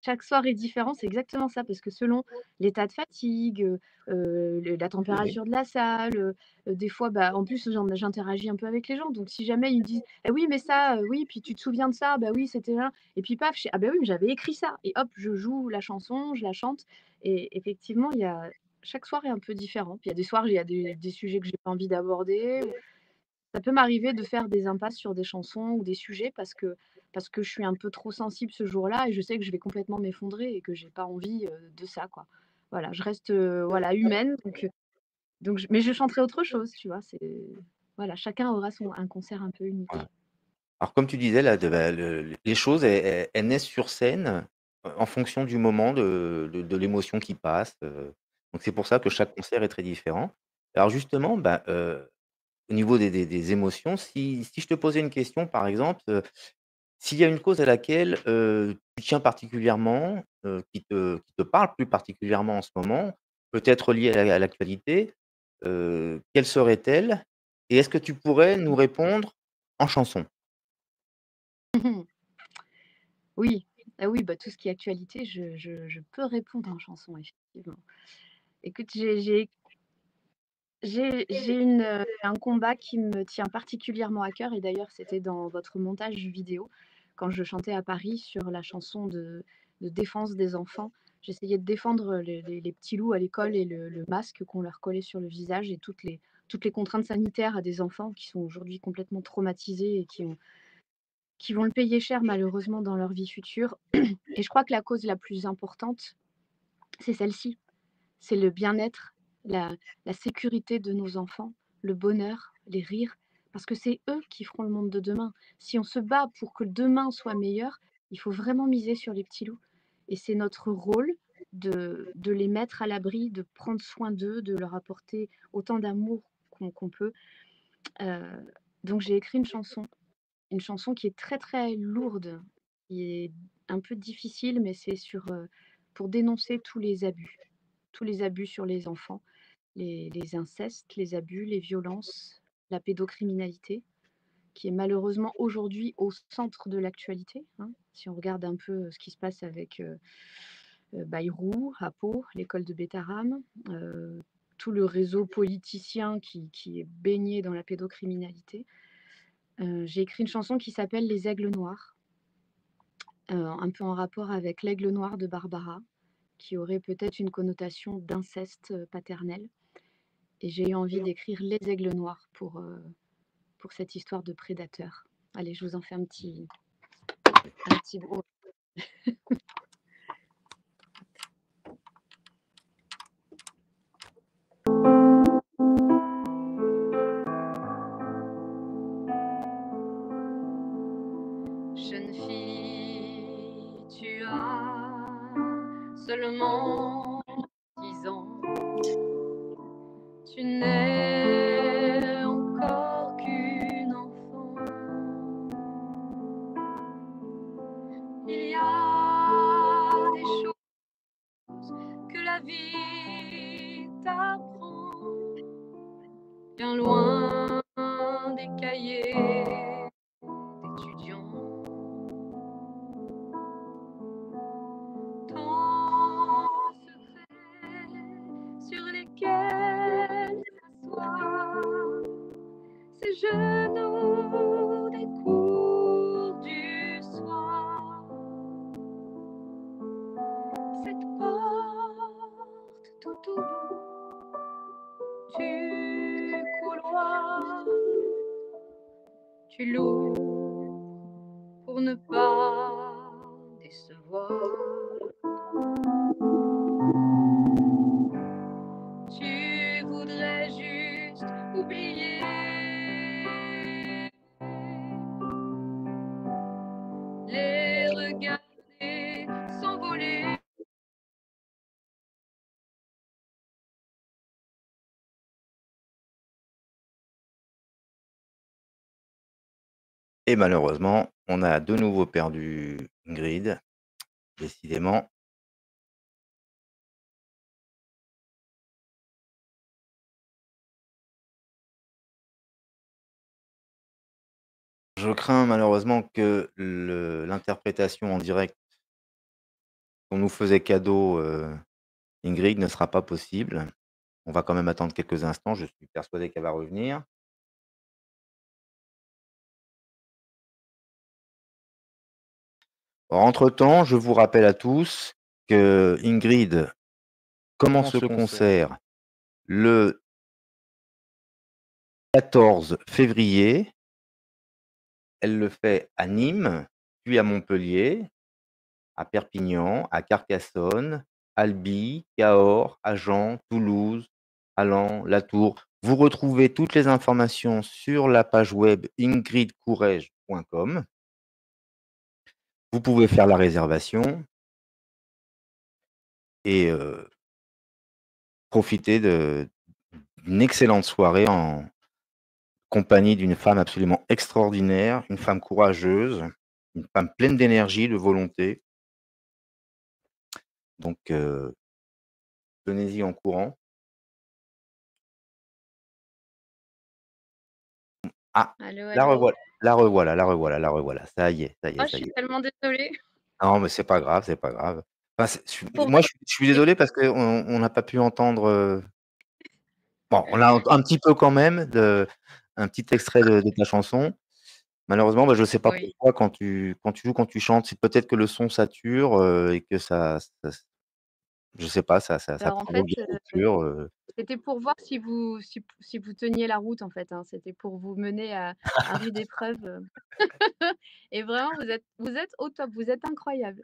Chaque soir est différent, c'est exactement ça, parce que selon l'état de fatigue, le la Oui, oui. température de la salle, des fois, bah, en plus j'interagis un peu avec les gens, donc si jamais ils me disent: «Eh oui, mais ça, oui, puis tu te souviens de ça? Bah oui, c'était là» et puis paf, je fais: «Ah bah oui, mais j'avais écrit ça» et hop, je joue la chanson, je la chante et effectivement, chaque soir est un peu différent. Puis il y a des soirs, il y a des sujets que j'ai pas envie d'aborder. Ça peut m'arriver de faire des impasses sur des chansons ou des sujets parce que je suis un peu trop sensible ce jour-là et je sais que je vais complètement m'effondrer et que j'ai pas envie, de ça, quoi. Voilà, je reste, voilà, humaine donc mais je chanterai autre chose, tu vois? Voilà, chacun aura un concert un peu Voilà. unique. Alors comme tu disais là, les choses, elles naissent sur scène, en fonction du moment de l'émotion qui passe, donc c'est pour ça que chaque concert est très différent. Alors justement, bah, au niveau des émotions, si je te posais une question par exemple, s'il y a une cause à laquelle, tu tiens particulièrement, qui te parle plus particulièrement en ce moment, peut-être liée à l'actualité, quelle serait-elle? Et est-ce que tu pourrais nous répondre en chanson? Oui, ah oui, bah, tout ce qui est actualité, je peux répondre en chanson, effectivement. Écoute, un combat qui me tient particulièrement à cœur et d'ailleurs, c'était dans votre montage vidéo quand je chantais à Paris sur la chanson de défense des enfants. J'essayais de défendre les petits loups à l'école et le masque qu'on leur collait sur le visage et toutes les contraintes sanitaires à des enfants qui sont aujourd'hui complètement traumatisés et qui vont le payer cher malheureusement dans leur vie future. Et je crois que la cause la plus importante, c'est celle-ci. C'est le bien-être, la la sécurité de nos enfants, le bonheur, les rires, parce que c'est eux qui feront le monde de demain. Si on se bat pour que demain soit meilleur, Il faut vraiment miser sur les petits loups et c'est notre rôle de les mettre à l'abri, de prendre soin d'eux, de leur apporter autant d'amour qu'on peut. Donc j'ai écrit une chanson qui est très, très lourde, qui est un peu difficile, mais c'est pour dénoncer tous les abus sur les enfants, les incestes, les abus, les violences, la pédocriminalité, qui est malheureusement aujourd'hui au centre de l'actualité, hein. Si on regarde un peu ce qui se passe avec Bayrou, à Pau, l'école de Bétarame, tout le réseau politicien qui est baigné dans la pédocriminalité. J'ai écrit une chanson qui s'appelle Les Aigles Noirs, un peu en rapport avec l'aigle noir de Barbara, qui aurait peut-être une connotation d'inceste paternel. Et j'ai eu envie d'écrire Les Aigles Noirs pour cette histoire de prédateur. Allez, je vous en fais un petit gros. Jeune fille, tu as seulement 10 ans. Tu n'es encore qu'une enfant. Il y a des choses que la vie t'apprend, bien loin des cahiers d'étudiants. Tant secrets sur lesquels s'asseoir ces genoux des cours du soir. Cette porte tout au bout du couloir, tu l'ouvres pour ne pas décevoir. Tu voudrais juste oublier les regarder s'envoler. Et malheureusement, on a de nouveau perdu Ingrid, décidément. Je crains malheureusement que l'interprétation en direct qu'on nous faisait cadeau, Ingrid, ne sera pas possible. On va quand même attendre quelques instants, je suis persuadé qu'elle va revenir. Entre-temps, je vous rappelle à tous que Ingrid commence le concert le 14 février. Elle le fait à Nîmes, puis à Montpellier, à Perpignan, à Carcassonne, Albi, Cahors, Agen, Toulouse, Allan, Latour. Vous retrouvez toutes les informations sur la page web ingridcourrèges.com. Vous pouvez faire la réservation et profiter d'une excellente soirée en compagnie d'une femme absolument extraordinaire, une femme courageuse, une femme pleine d'énergie, de volonté. Donc, venez-y en courant. Ah, Allô, la allô. revoilà. Ça y est, Oh, je suis tellement désolée. Non, mais c'est pas grave, c'est pas grave. Enfin, Pour moi, je suis désolé parce qu'on n'a pas pu entendre. Bon, on a un petit peu quand même un petit extrait de ta chanson. Malheureusement, je ne sais pas Oui. pourquoi quand tu joues, quand tu chantes, c'est peut-être que le son sature et que je sais pas, ça Alors en fait, provoque des coupures. c'était pour voir si vous teniez la route en fait, hein. C'était pour vous mener à rude épreuve. Et vraiment vous êtes au top, vous êtes incroyable.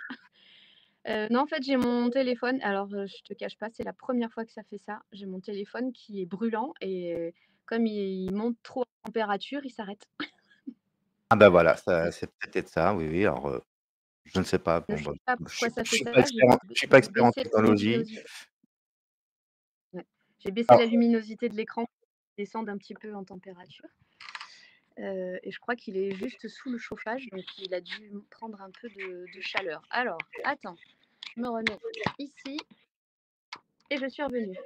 Non, en fait, j'ai mon téléphone, alors, je te cache pas, c'est la première fois que ça fait ça. J'ai mon téléphone qui est brûlant et comme il monte trop en température, il s'arrête. Ah bah voilà, c'est peut-être ça, oui, oui. Alors, Je ne sais pas. Je Bon, sais bah, pas je pourquoi ça je fait suis ça. pas expert en je suis pas J'ai expert en baissé la technologie. luminosité. Ouais. J'ai baissé Alors la luminosité de l'écran pour qu'il descende un petit peu en température. Et je crois qu'il est juste sous le chauffage, donc il a dû prendre un peu de chaleur. Alors, attends, je me remets ici et je suis revenue.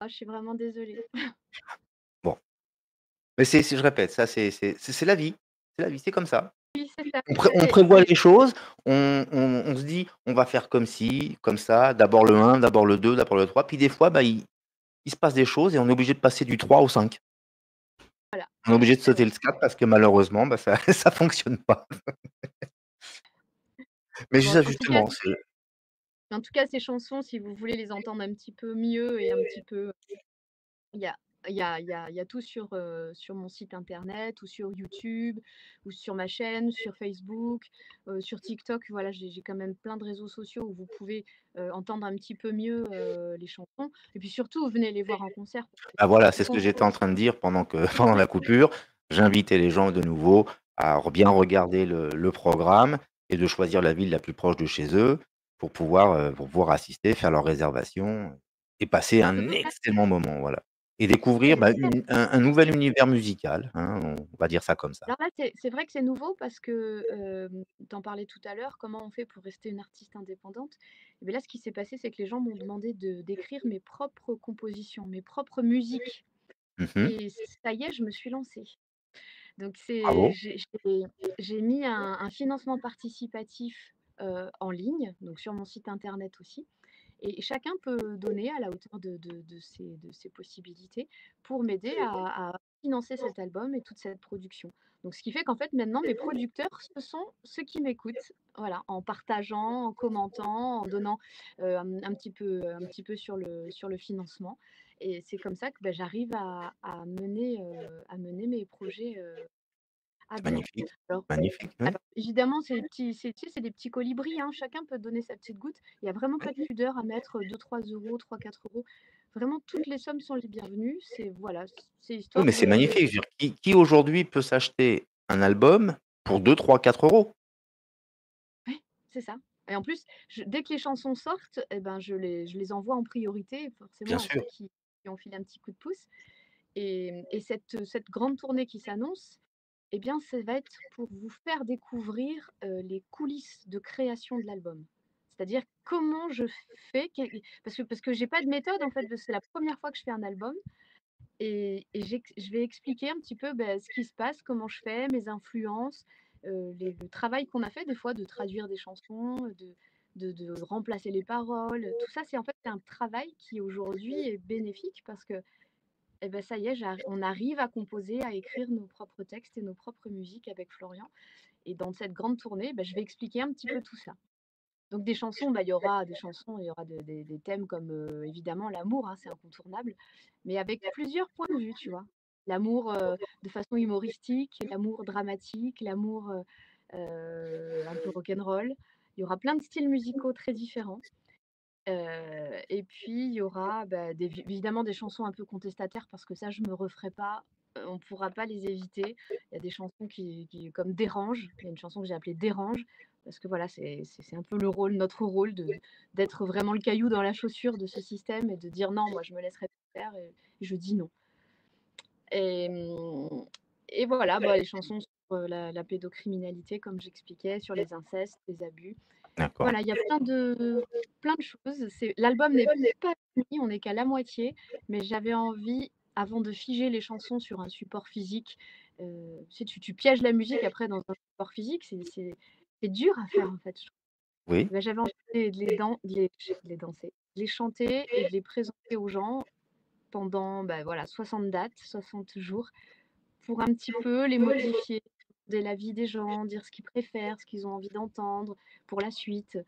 Ah, je suis vraiment désolée. bon, mais je répète, ça c'est la vie. C'est la vie, c'est comme ça. Oui, c'est ça. On Et, prévoit et les choses, on se dit: «On va faire comme ci, comme ça, d'abord le 1, d'abord le 2, d'abord le 3». Puis des fois, bah, il se passe des choses et on est obligé de passer du 3 au 5. voilà. On est obligé de sauter le 4 parce que malheureusement, bah, ça ça fonctionne pas. Mais Bon, ça en tout cas, justement, c'est ces chansons, si vous voulez les entendre un petit peu mieux et un petit peu, il y a, il y a tout sur mon site internet ou sur YouTube ou sur ma chaîne, sur Facebook, sur TikTok. Voilà, j'ai quand même plein de réseaux sociaux où vous pouvez entendre un petit peu mieux les chansons. Et puis surtout, venez les voir en concert. bah, voilà, Ils c'est ce sont que j'étais en train de dire pendant que pendant la coupure. J'invitais les gens de nouveau à bien regarder le programme et de choisir la ville la plus proche de chez eux pour pouvoir assister, faire leur réservation et passer parce que un excellent moment, voilà. Et découvrir, c'est bah, ça. un nouvel univers musical, hein, on va dire ça comme ça. Alors là, c'est vrai que c'est nouveau parce que tu en parlais tout à l'heure, comment on fait pour rester une artiste indépendante? Et bien là, ce qui s'est passé, c'est que les gens m'ont demandé d'écrire mes propres compositions, mes propres musiques. Mmh mh. Et ça y est, je me suis lancée. Donc Bravo. j'ai mis un financement participatif en ligne, donc sur mon site internet aussi. Et chacun peut donner à la hauteur de ses possibilités pour m'aider à financer cet album et toute cette production. Donc, ce qui fait qu'en fait, maintenant, mes producteurs, ce sont ceux qui m'écoutent. Voilà, en partageant, en commentant, en donnant un petit peu sur le financement. Et c'est comme ça que ben, j'arrive à mener mes projets à C'est bien. magnifique, Alors, magnifique, oui. alors, évidemment, c'est des petits, tu sais, c'est des petits colibris, hein. Chacun peut donner sa petite goutte. Il n'y a vraiment pas de pudeur à mettre 2, 3 euros, 3, 4 euros. Vraiment, toutes les sommes sont les bienvenues. C'est voilà, c'est Oui, histoire mais c'est de. magnifique. Je veux dire, qui aujourd'hui peut s'acheter un album pour 2, 3, 4 euros? Ouais, c'est ça. Et en plus, dès que les chansons sortent, eh ben, je les envoie en priorité, Bien forcément, à sûr. ceux qui ont filé un petit coup de pouce. Et cette grande tournée qui s'annonce, eh bien, ça va être pour vous faire découvrir les coulisses de création de l'album. C'est-à-dire comment je fais, parce que j'ai pas de méthode en fait, c'est la première fois que je fais un album et je vais expliquer un petit peu ben, ce qui se passe, comment je fais, mes influences, le travail qu'on a fait des fois de traduire des chansons, de remplacer les paroles. Tout ça, c'est en fait un travail qui aujourd'hui est bénéfique parce que et ben ça y est, on arrive à composer, à écrire nos propres textes et nos propres musiques avec Florian. Et dans cette grande tournée, bah, je vais expliquer un petit peu tout ça. Donc des chansons, bah, il y aura des chansons, il y aura des thèmes comme évidemment l'amour, hein, c'est incontournable, mais avec plusieurs points de vue, tu vois. L'amour de façon humoristique, l'amour dramatique, l'amour un peu rock'n'roll. Il y aura plein de styles musicaux très différents. Et puis il y aura, bah, évidemment des chansons un peu contestataires parce que ça je me referai pas, on ne pourra pas les éviter. Il y a des chansons qui comme «Dérange», il y a une chanson que j'ai appelée «Dérange» parce que voilà, c'est un peu notre rôle d'être vraiment le caillou dans la chaussure de ce système et de dire: «Non, moi je me laisserai pas faire» et je dis non. Et et voilà, bah, les chansons sur, la pédocriminalité comme j'expliquais, sur les incestes, les abus. D'accord. Voilà, il y a plein de choses. L'album n'est pas fini, on n'est qu'à la moitié, mais j'avais envie, avant de figer les chansons sur un support physique, tu sais, tu pièges la musique après dans un support physique, c'est dur à faire en fait, je trouve. Oui. Bah, j'avais envie de les danser, de les chanter et de les présenter aux gens pendant, bah, voilà, 60 dates, 60 jours, pour un petit peu les modifier, demander l'avis des gens, dire ce qu'ils préfèrent, ce qu'ils ont envie d'entendre pour la suite.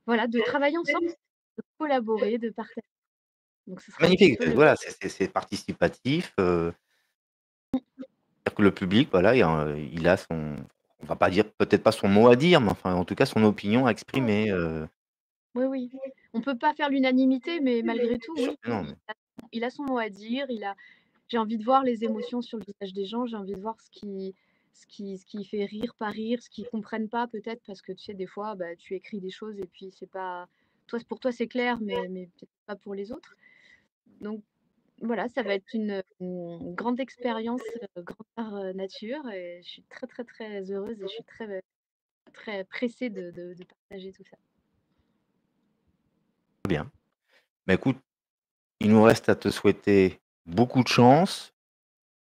Voilà, de travailler ensemble, de collaborer, de partager. Donc ce sera un petit Magnifique, peu le voilà, c'est participatif, c'est-à-dire que le public, voilà, il a son on va pas dire peut-être pas son mot à dire, mais enfin, en tout cas, son opinion à exprimer, oui, oui. On peut pas faire l'unanimité, mais malgré tout, sûr oui, que non, mais il a son mot à dire, j'ai envie de voir les émotions sur le visage des gens, j'ai envie de voir ce qui ce qui fait rire, pas rire, ce qu'ils comprennent pas peut-être parce que tu sais, des fois, bah, tu écris des choses et puis c'est pas toi, pour toi, c'est clair, mais peut-être pas pour les autres. Donc voilà, ça va être une grande expérience, grandeur nature et je suis très, très, très heureuse et je suis très, très pressée de partager tout ça. Bien. Bah, écoute, il nous reste à te souhaiter beaucoup de chance,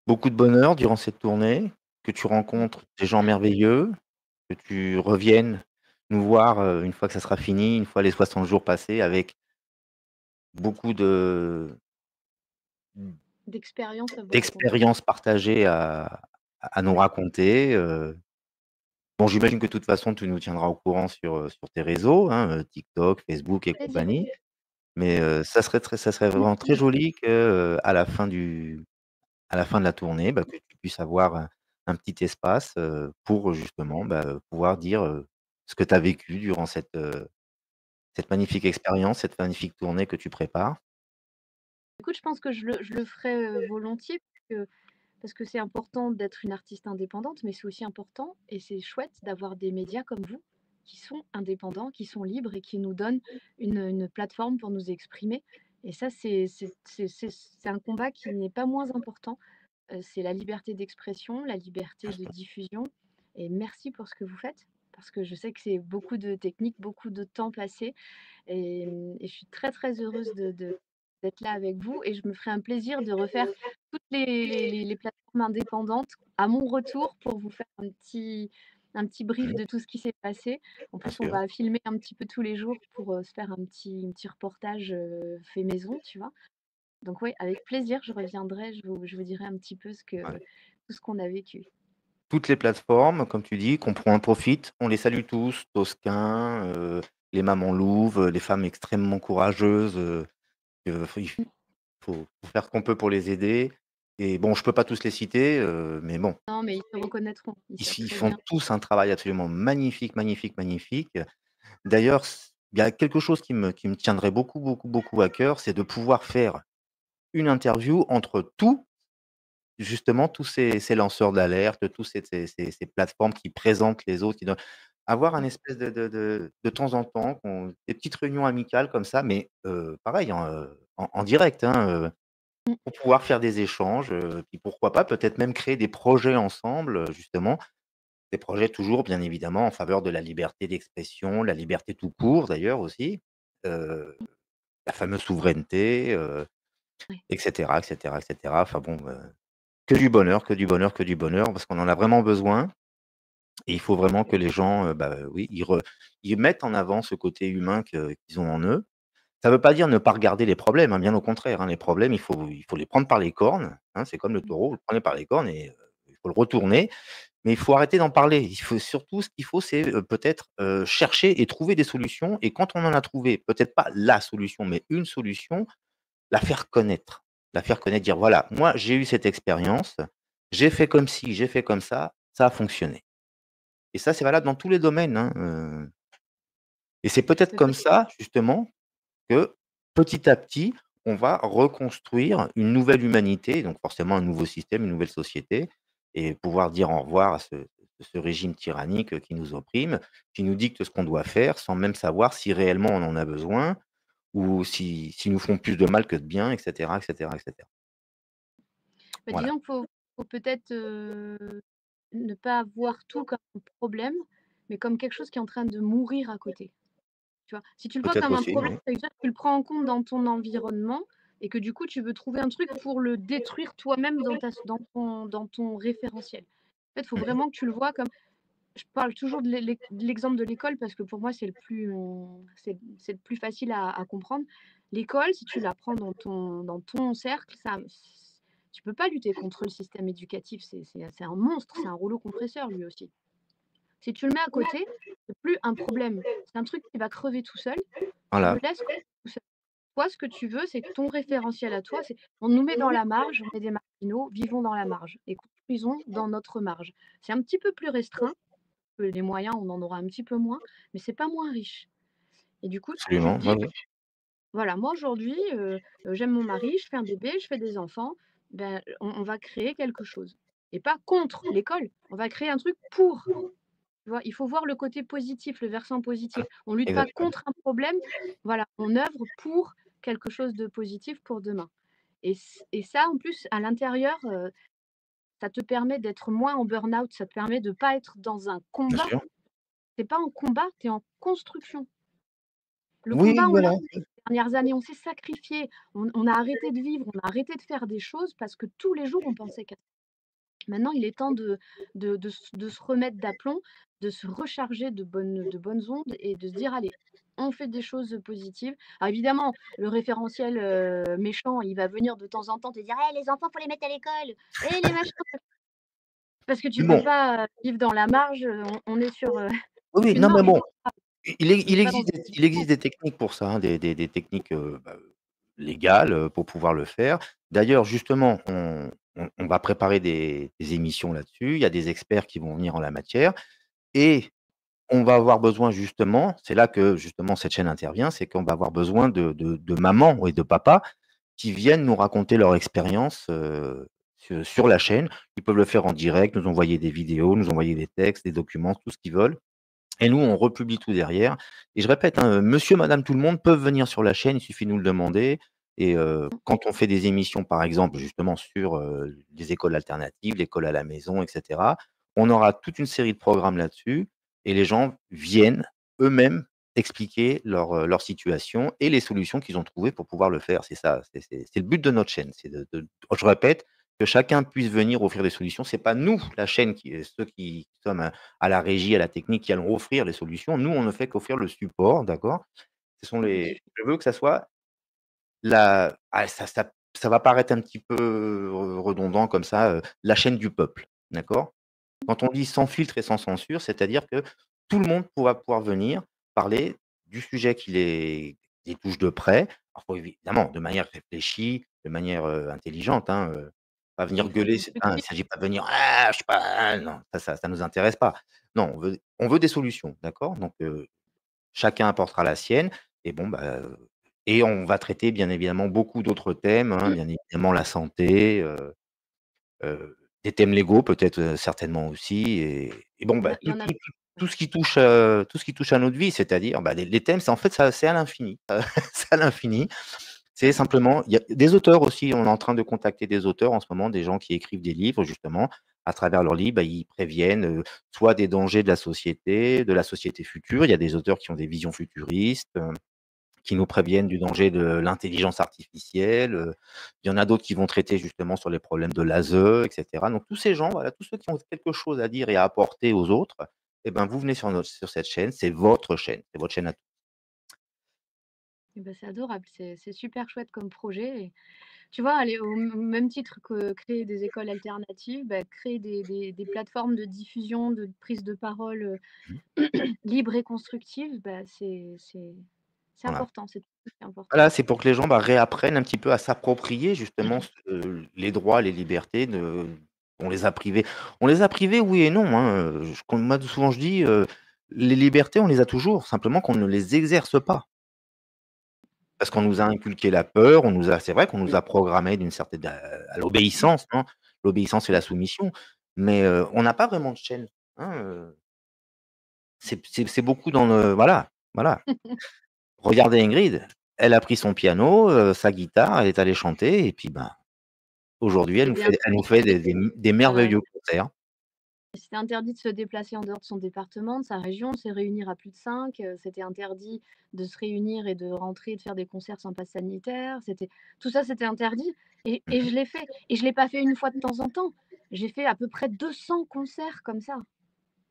beaucoup de bonheur durant cette tournée, que tu rencontres des gens merveilleux, que tu reviennes nous voir, une fois que ça sera fini, une fois les 60 jours passés avec beaucoup D'expérience à vous raconter. d'expériences partagées à nous Ouais. raconter, Bon, j'imagine que de toute façon, tu nous tiendras au courant sur tes réseaux, hein, TikTok, Facebook et Plaisir. compagnie. Mais, Ouais. ça serait vraiment très joli que, à la fin de la tournée, bah, que tu puisses avoir un petit espace, pour justement, bah, pouvoir dire, ce que tu as vécu durant cette magnifique expérience, cette magnifique tournée que tu prépares. Écoute, je pense que je le ferai, volontiers parce que c'est important d'être une artiste indépendante, mais c'est aussi important et c'est chouette d'avoir des médias comme vous, qui sont indépendants, qui sont libres et qui nous donnent une plateforme pour nous exprimer et ça, c'est un combat qui n'est pas moins important. C'est la liberté d'expression, la liberté de diffusion et merci pour ce que vous faites, parce que je sais que c'est beaucoup de techniques, beaucoup de temps passé et je suis très, très heureuse d'être là avec vous et je me ferai un plaisir de refaire toutes les plateformes indépendantes à mon retour pour vous faire un petit brief Mmh, de tout ce qui s'est passé. En bien plus, on sûr. va filmer un petit peu tous les jours pour, se faire un petit reportage, fait maison, tu vois? Donc oui, avec plaisir, je reviendrai, je vous dirai un petit peu Ouais. tout ce qu'on a vécu. Toutes les plateformes, comme tu dis, qu'on en profite. On les salue tous, Tosquin, les mamans louves, les femmes extrêmement courageuses, il faut faire ce qu'on peut pour les aider et bon, je peux pas tous les citer, mais bon, Non, mais ils se reconnaîtront, ils savent ils très font bien. tous un travail absolument magnifique, magnifique, magnifique. D'ailleurs, il y a quelque chose qui me tiendrait beaucoup, beaucoup, beaucoup à cœur, c'est de pouvoir faire une interview entre justement, tous ces lanceurs d'alerte, tous ces plateformes qui présentent les autres, qui donnent avoir un Mmh. espèce de temps en temps, des petites réunions amicales comme ça, mais pareil, en direct, hein, Mmh. pour pouvoir faire des échanges, puis pourquoi pas, peut-être même créer des projets ensemble, justement. Des projets toujours, bien évidemment, en faveur de la liberté d'expression, la liberté tout court d'ailleurs aussi, heu, la fameuse souveraineté, Ouais. et cetera, et cetera, et cetera. Enfin bon, que du bonheur, que du bonheur, que du bonheur, parce qu'on en a vraiment besoin et il faut vraiment que les gens, bah, oui, ils mettent en avant ce côté humain qu'ils ont en eux. Ça ne veut pas dire ne pas regarder les problèmes, hein, bien au contraire, hein. Les problèmes, il faut les prendre par les cornes, hein, c'est comme le Mmh. taureau, vous le prenez par les cornes et il faut le retourner, mais il faut arrêter d'en parler. Il faut surtout ce qu'il faut, c'est, peut-être, chercher et trouver des solutions et quand on en a trouvé, peut-être pas la solution, mais une solution, la faire connaître. La faire connaître, dire: «Voilà, moi j'ai eu cette expérience, j'ai fait comme ci, j'ai fait comme ça a fonctionné» et ça, c'est valable dans tous les domaines, hein, et c'est peut-être Mais comme peut ça, justement, que petit à petit, on va reconstruire une nouvelle humanité, donc forcément un nouveau système, une nouvelle société et pouvoir dire au revoir à ce régime tyrannique qui nous opprime, qui nous dicte ce qu'on doit faire sans même savoir si réellement on en a besoin ou s'ils nous font plus de mal que de bien et cetera, et cetera, et cetera. bah, Voilà, disons qu'il faut peut-être, ne pas voir tout comme un problème, mais comme quelque chose qui est en train de mourir à côté, tu vois? Si tu le vois peut-être comme un aussi, problème, oui. ça veut dire que tu le prends en compte dans ton environnement et que du coup, tu veux trouver un truc pour le détruire toi-même dans ton référentiel. En fait, il faut Mmh mh. vraiment que tu le vois comme je parle toujours de l'exemple de l'école parce que pour moi, c'est le plus facile à comprendre. L'école, si tu la prends dans ton cercle, ça, tu peux pas lutter contre le système éducatif. C'est un monstre, c'est un rouleau compresseur lui aussi. Si tu le mets à côté, c'est plus un problème. C'est un truc qui va crever tout seul. Tu le Voilà, laisses crever tout seul. Toi, ce que tu veux, c'est que ton référentiel à toi, c'est on nous met dans la marge, on est des marginaux, vivons dans la marge et construisons dans notre marge. C'est un petit peu plus restreint les moyens, on en aura un petit peu moins, mais c'est pas moins riche. Et du coup, tu te absolument, ouais, dis: ouais. «Voilà, moi aujourd'hui, j'aime mon mari, je fais un bébé, je fais des enfants, ben, on va créer quelque chose». et pas contre l'école. On va créer un truc pour. Tu vois? Il faut voir le côté positif, le versant positif. On lutte pas Exactement. contre un problème, voilà, on œuvre pour quelque chose de positif pour demain et ça, en plus, à l'intérieur, ça te permet d'être moins en burn-out, ça te permet de pas être dans un Bien combat. sûr. Tu es pas en combat, tu es en construction. Le Oui, combat, on l'a voilà. fait ces dernières années, on s'est sacrifié, on a arrêté de vivre, on a arrêté de faire des choses parce que tous les jours on pensait qu'à maintenant, il est temps de se remettre d'aplomb, de se recharger de bonnes ondes et de se dire: «Allez, on fait des choses positives». Alors évidemment, le référentiel, méchant, il va venir de temps en temps te dire: «Eh les enfants, faut les mettre à l'école, eh les machins». Parce que tu Mais peux bon, pas, vivre dans la marge, on est sur, oui, oui, une non, mais marge bon, honorable, il on n'est pas dans existe des il un existe des techniques pour ça, hein, des techniques, légales, pour pouvoir le faire. D'ailleurs, justement, on va préparer des émissions là-dessus. Il y a des experts qui vont venir en la matière et on va avoir besoin justement, c'est là que justement cette chaîne intervient, c'est qu'on va avoir besoin de mamans et de papas qui viennent nous raconter leur expérience, sur la chaîne. Ils peuvent le faire en direct, nous envoyer des vidéos, nous envoyer des textes, des documents, tout ce qu'ils veulent et nous, on republie tout derrière et je répète, hein, monsieur, madame, tout le monde peuvent venir sur la chaîne, il suffit de nous le demander et quand on fait des émissions, par exemple, justement sur, les écoles alternatives, l'école à la maison et cetera, on aura toute une série de programmes là-dessus et les gens viennent eux-mêmes expliquer leur situation et les solutions qu'ils ont trouvées pour pouvoir le faire. C'est ça, c'est le but de notre chaîne, c'est de je répète, que chacun puisse venir offrir des solutions. C'est pas nous, la chaîne, ceux qui sommes à la régie, à la technique, qui allons offrir les solutions. Nous, on ne fait qu'offrir le support, d'accord? Ce sont les sujet. je veux que ça soit la ça va paraître un petit peu, redondant comme ça, la chaîne du peuple, d'accord? Quand on dit sans filtre et sans censure, c'est-à-dire que tout le monde pourra pouvoir venir parler du sujet qui les touche de près. Alors faut évidemment de manière réfléchie, de manière, intelligente, hein, pas venir Il faut gueuler, c'est hein, il constructif. s'agit pas de venir: «Ah, je sais pas, ah», non, ça nous intéresse pas. Non, on veut des solutions, d'accord? Donc chacun apportera la sienne et bon, bah, et on va traiter bien évidemment beaucoup d'autres thèmes, hein, bien évidemment la santé, des thèmes légaux peut-être, certainement aussi et bon, bah, Il y tout en a tout tout tout ce qui touche à notre vie, c'est-à-dire, bah, les thèmes, c'est en fait, ça c'est à l'infini, c'est à l'infini. C'est simplement il y a des auteurs aussi, on est en train de contacter des auteurs en ce moment, des gens qui écrivent des livres justement. À travers leurs livres, bah, ils préviennent, soit des dangers de la société future. Il y a des auteurs qui ont des visions futuristes, qui nous préviennent du danger de l'intelligence artificielle, il y en a d'autres qui vont traiter justement sur les problèmes de l'ASE et cetera. Donc tous ces gens, voilà, tous ceux qui ont quelque chose à dire et à apporter aux autres, et ben, vous venez sur cette chaîne, c'est votre chaîne à et bah, c'est adorable, c'est super chouette comme projet et tu vois, aller au même titre que créer des écoles alternatives, bah, créer des plateformes de diffusion, de prise de parole, mmh, libre et constructive, bah, c'est voilà. important, c'est tout aussi important. Voilà, c'est pour que les gens, bah, réapprennent un petit peu à s'approprier justement les droits, les libertés de on les a privés. On les a privés, oui et non, hein, je comme moi souvent je dis, les libertés, on les a toujours, simplement qu'on ne les exerce pas. Parce qu'on nous a inculqué la peur, on nous a c'est vrai qu'on nous a programmés d'une certaine à l'obéissance, hein. L'obéissance et la soumission, mais on n'a pas vraiment de chaîne, hein, c'est beaucoup dans le voilà, voilà. Regardez Ingrid, elle a pris son piano, sa guitare, elle est allée chanter et puis, ben, aujourd'hui C'était elle nous interdit fait de des merveilleux concerts. c'était interdit de se déplacer en dehors de son département, de sa région, de se réunir à plus de 5. C'était interdit de se réunir et de rentrer et de faire des concerts sans passe sanitaire, tout ça, c'était interdit et Mmh. je l'ai fait et je l'ai pas fait une fois de temps en temps. J'ai fait à peu près 200 concerts comme ça.